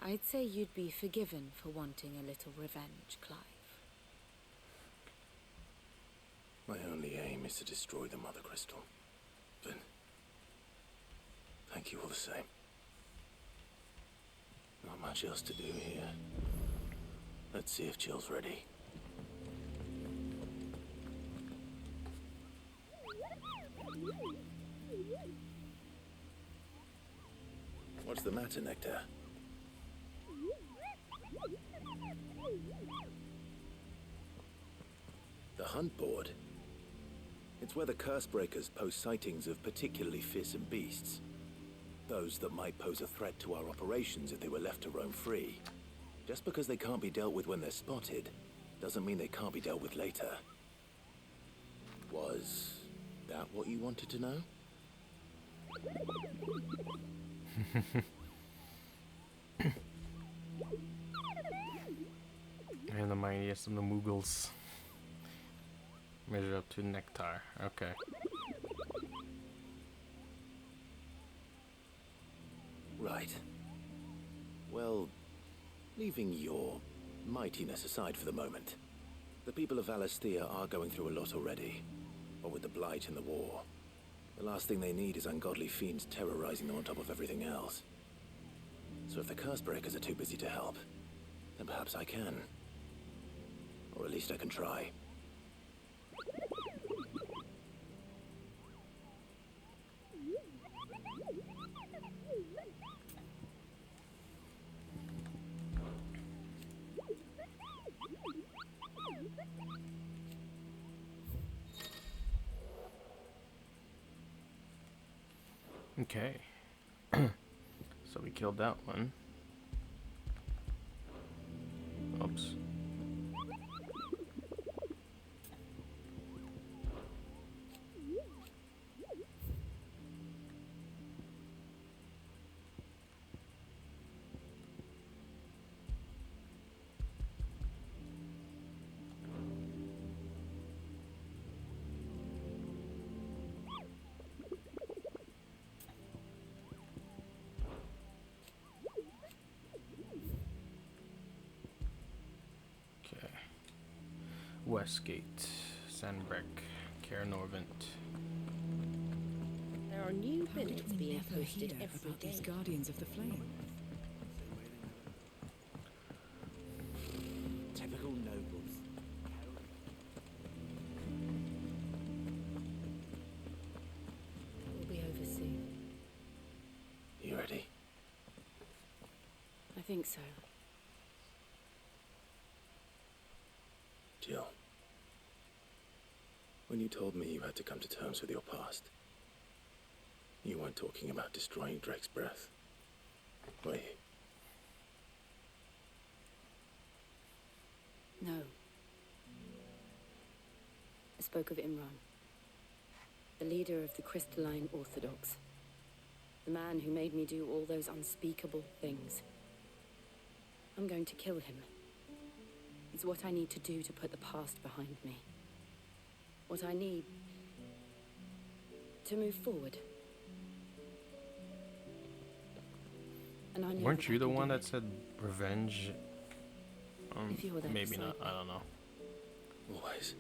I'd say you'd be forgiven for wanting a little revenge, Clive. My only aim is to destroy the Mother Crystal. But thank you all the same. Not much else to do here. Let's see if Jill's ready. What's the matter, Nectar? The Hunt Board? It's where the Cursebreakers post sightings of particularly fearsome beasts. Those that might pose a threat to our operations if they were left to roam free. Just because they can't be dealt with when they're spotted, doesn't mean they can't be dealt with later. Was that what you wanted to know? And the mightiest of the Mughals. Measure up to Nectar. Okay. Right. Well, leaving your mightiness aside for the moment, the people of Valisthea are going through a lot already. What with the Blight and the war, the last thing they need is ungodly fiends terrorizing them on top of everything else. So if the Cursebreakers are too busy to help, then perhaps I can. Or at least I can try. Okay. So we killed that one. Oops. Westgate, Sandbreck, Caer Norvent. There are new billets being posted every about day. these Guardians of the Flame. Typical nobles. We'll be over soon. You ready? I think so. Jill. When you told me you had to come to terms with your past, you weren't talking about destroying Drake's Breath, were you? No. I spoke of Imran, the leader of the Crystalline Orthodox. The man who made me do all those unspeakable things. I'm going to kill him. It's what I need to do to put the past behind me. What I need to move forward. And I know Weren't that you I the can one do that said revenge? If you're there Maybe beside not. me. I don't know. Always.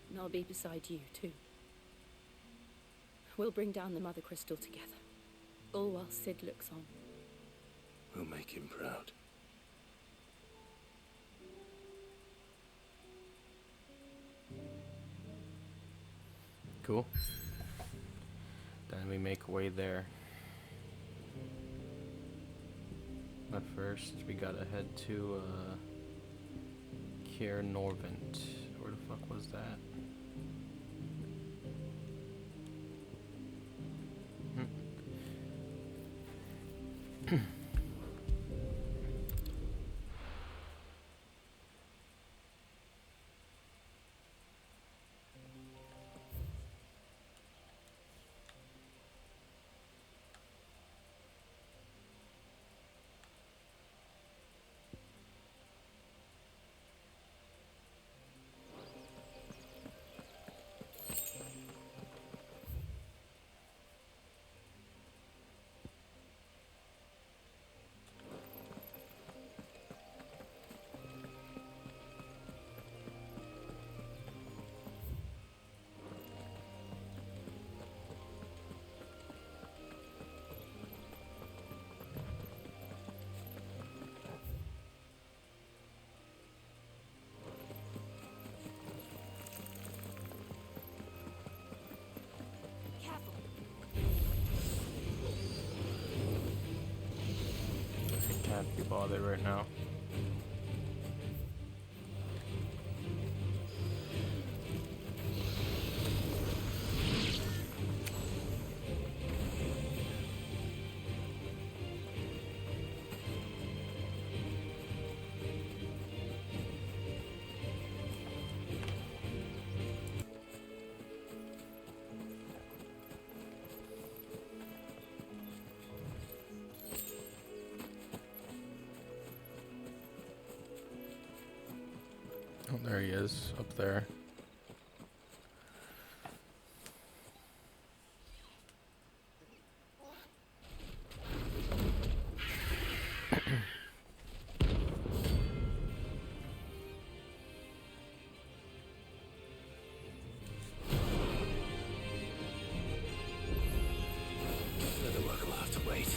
And I'll be beside you, too. We'll bring down the Mother Crystal together. All while Sid looks on. We'll make him proud. Cool. Then we make way there. But first, we gotta head to Caer Norvent. Where the fuck was that? bothered right now. Oh, there he is, up there. The work will have to wait.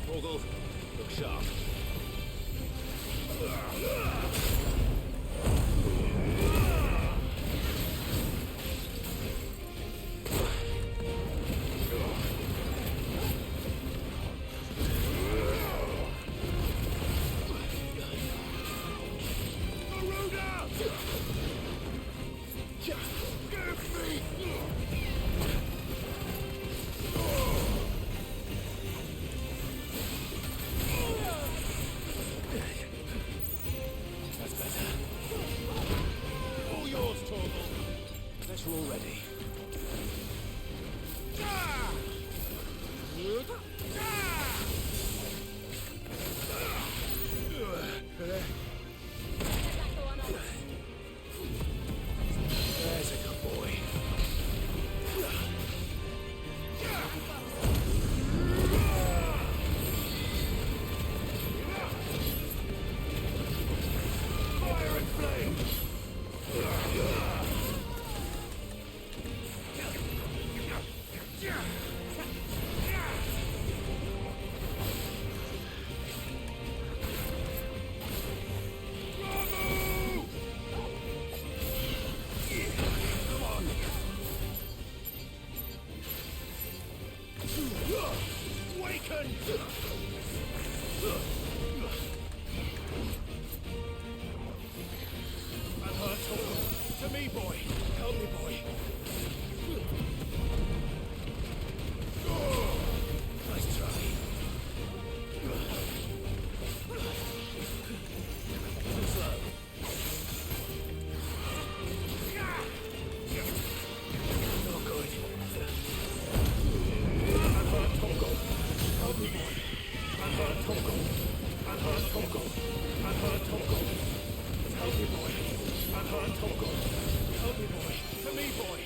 Morgul, look sharp. Already. There's a good boy. Fire and flame! To me, boy. Help me, boy. Nice try. Too slow. No good. Anhar Toggle. Help me, boy. Anhar Toggle. Anhar Toggle. Anhar Toggle. Help me, boy. Anhar Toggle. Help me, boy. To me, boy.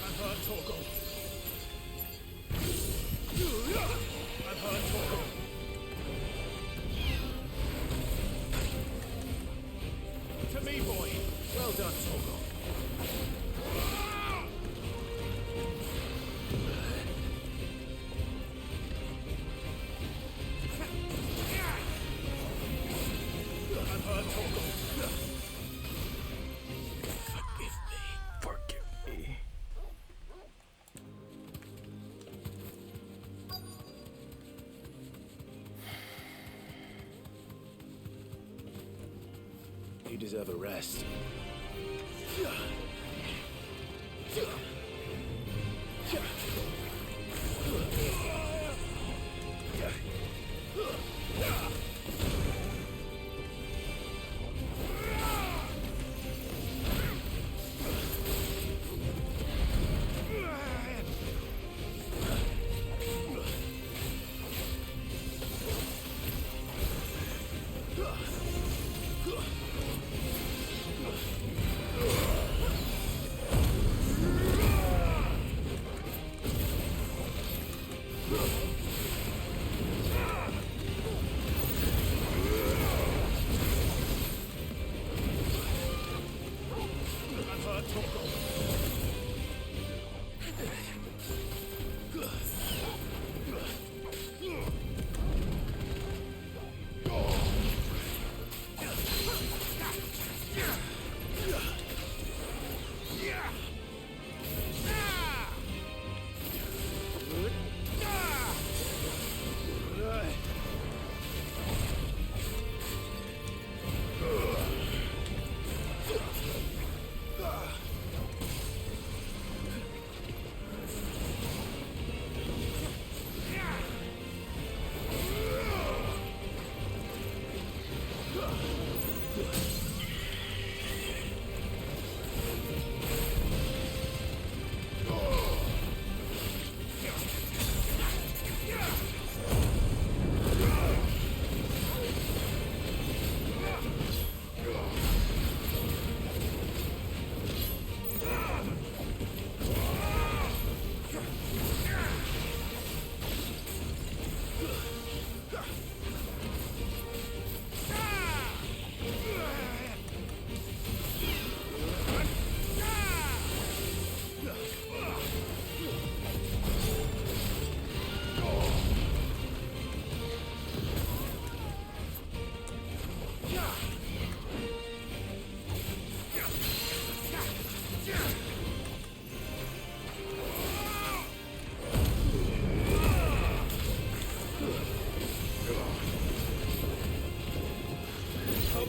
Anhar Toggle. Anhar Toggle. To me, boy. Well done, Toggle. Forgive me. You deserve a rest.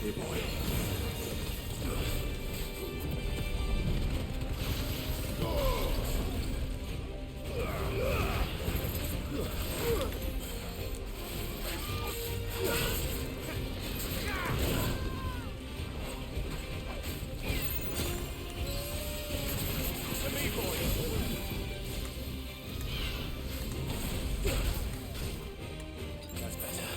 Here, boy. That's better.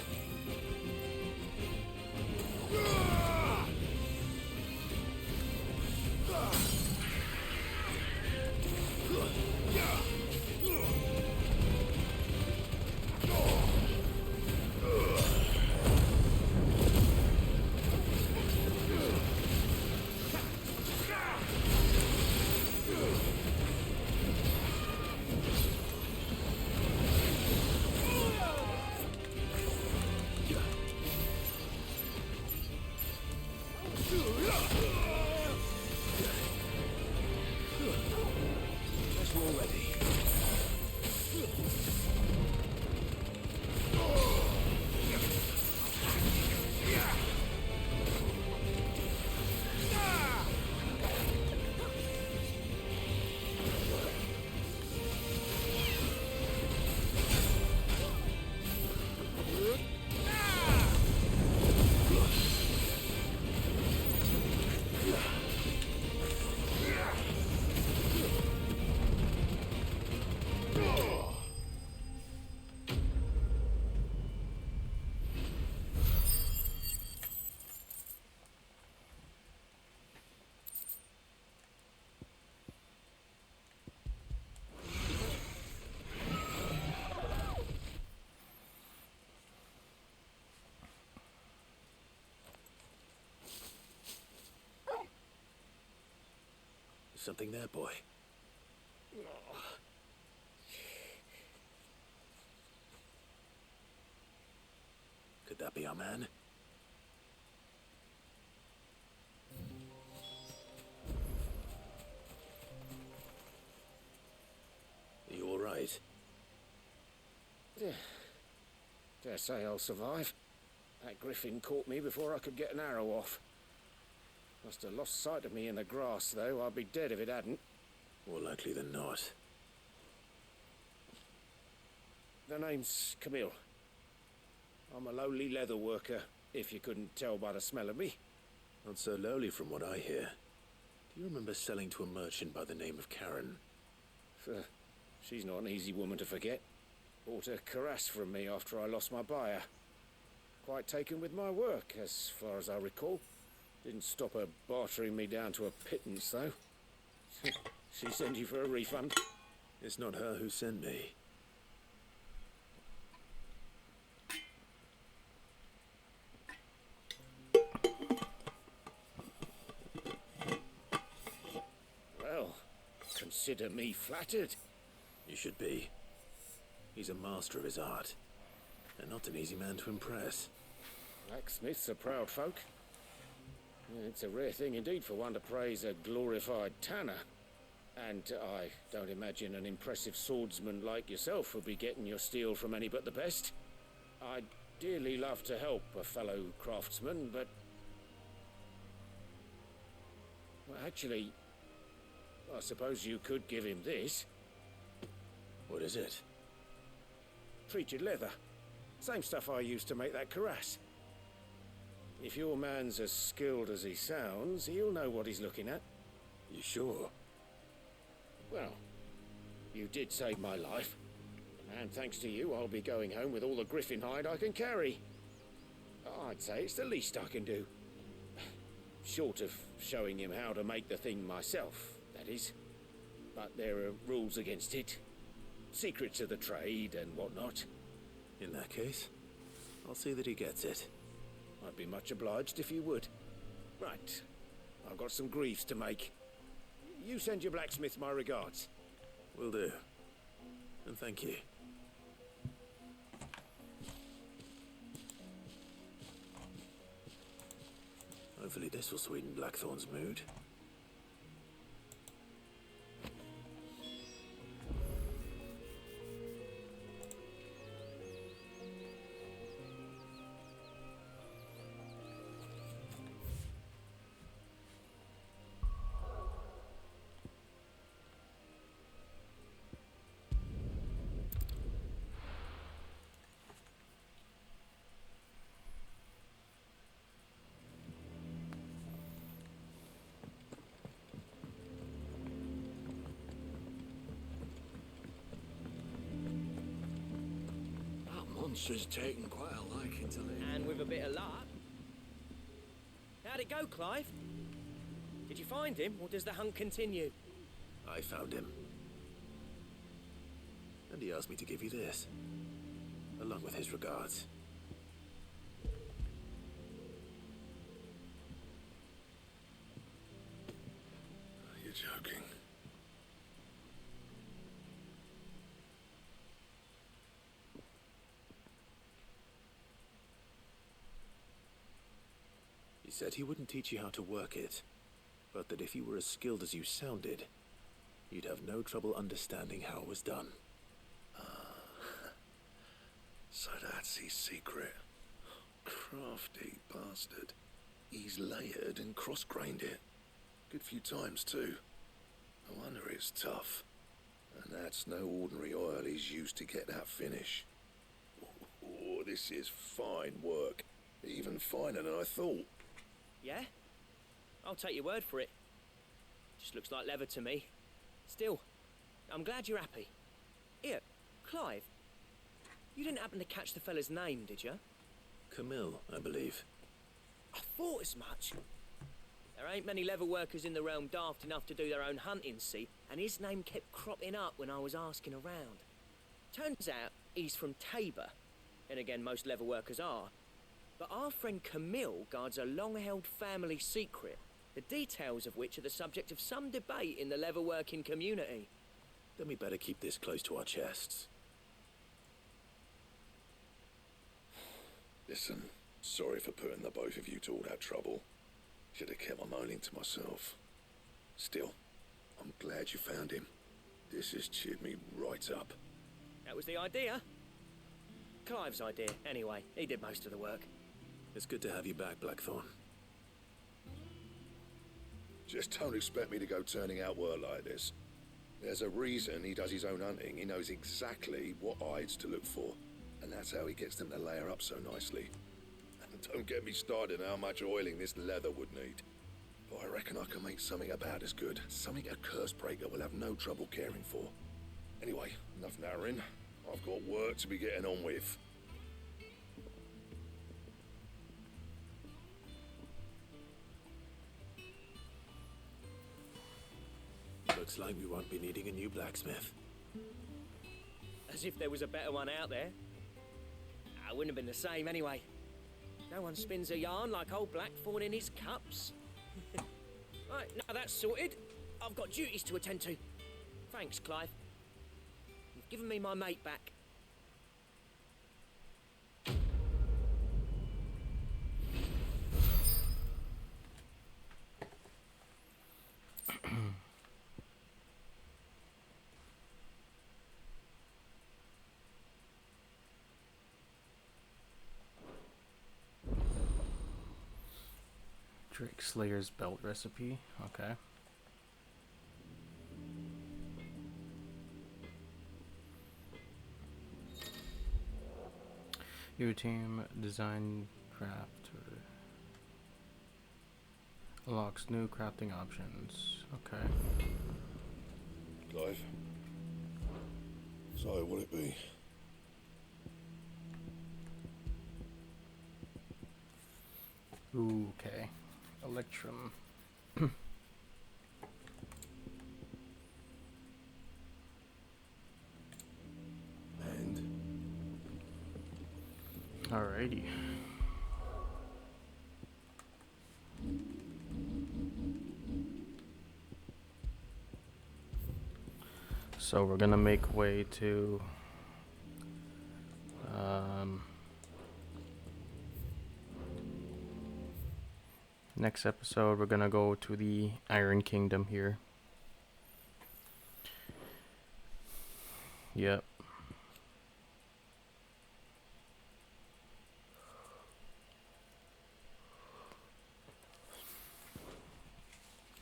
Guess we're all ready. Something there, boy. Could that be our man? Are you all right? Dare say I'll survive. That griffin caught me before I could get an arrow off. Must have lost sight of me in the grass, though. I'd be dead if it hadn't. More likely than not. The name's Camille. I'm a lowly leather worker, if you couldn't tell by the smell of me. Not so lowly from what I hear. Do you remember selling to a merchant by the name of Karen? She's not an easy woman to forget. Bought a cuirass from me after I lost my buyer. Quite taken with my work, as far as I recall. Didn't stop her bartering me down to a pittance, though. She sent you for a refund? It's not her who sent me. Well, consider me flattered. You should be. He's a master of his art, and not an easy man to impress. Blacksmiths are proud folk. It's a rare thing indeed for one to praise a glorified tanner. And I don't imagine an impressive swordsman like yourself will be getting your steel from any but the best. I'd dearly love to help a fellow craftsman, but... Well, actually, I suppose you could give him this. What is it? Treated leather. Same stuff I used to make that cuirass. If your man's as skilled as he sounds, he'll know what he's looking at. You sure? Well, you did save my life. And thanks to you, I'll be going home with all the griffin hide I can carry. I'd say it's the least I can do. Short of showing him how to make the thing myself, that is. But there are rules against it. Secrets of the trade and whatnot. In that case, I'll see that he gets it. I'd be much obliged if you would. Right. I've got some greaves to make. You send your blacksmith my regards. Will do. And thank you. Hopefully this will sweeten Blackthorn's mood. monster's taken quite a liking to live. And with a bit of luck. How'd it go, Clive? Did you find him, or does the hunt continue? I found him. And he asked me to give you this, along with his regards. You're joking. He said he wouldn't teach you how to work it, but that if you were as skilled as you sounded, you'd have no trouble understanding how it was done. So that's his secret. Crafty bastard. He's layered and cross-grained it. Good few times, too. No wonder it's tough. And that's no ordinary oil he's used to get that finish. Oh, this is fine work. Even finer than I thought. Yeah? I'll take your word for it. Just looks like leather to me. Still, I'm glad you're happy. Here, Clive. You didn't happen to catch the fella's name, did you? Camille, I believe. I thought as much. There ain't many leather workers in the realm daft enough to do their own hunting, see? And his name kept cropping up when I was asking around. Turns out he's from Tabor. And again, most leather workers are. But our friend Camille guards a long-held family secret, the details of which are the subject of some debate in the leather-working community. Then we better keep this close to our chests. Listen, sorry for putting the both of you to all that trouble. Should have kept my moaning to myself. Still, I'm glad you found him. This has cheered me right up. That was the idea. Clive's idea, anyway. He did most of the work. It's good to have you back, Blackthorn. Just don't expect me to go turning out work like this. There's a reason he does his own hunting. He knows exactly what hides to look for. And that's how he gets them to layer up so nicely. And don't get me started on how much oiling this leather would need. But I reckon I can make something about as good. Something a Cursebreaker will have no trouble caring for. Anyway, enough narrowing. I've got work to be getting on with. Looks like we won't be needing a new blacksmith. As if there was a better one out there. I wouldn't have been the same anyway. No one spins a yarn like old Blackthorn in his cups. Right, now that's sorted. I've got duties to attend to. Thanks, Clive. You've given me my mate back. Drake Slayer's belt recipe. Okay. Your team design craft or unlocks new crafting options. Okay. Clive. So, what'll it be? Ooh, okay. Electrum. And? Alrighty. So we're gonna make way to next episode. We're gonna go to the Iron Kingdom here. Yep.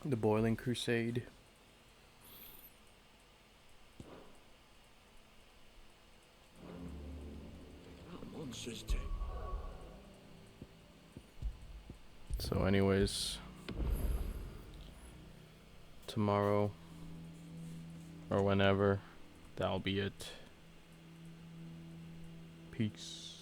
The Boiling Crusade. That monster's dead. So anyways, tomorrow or whenever, that'll be it. Peace.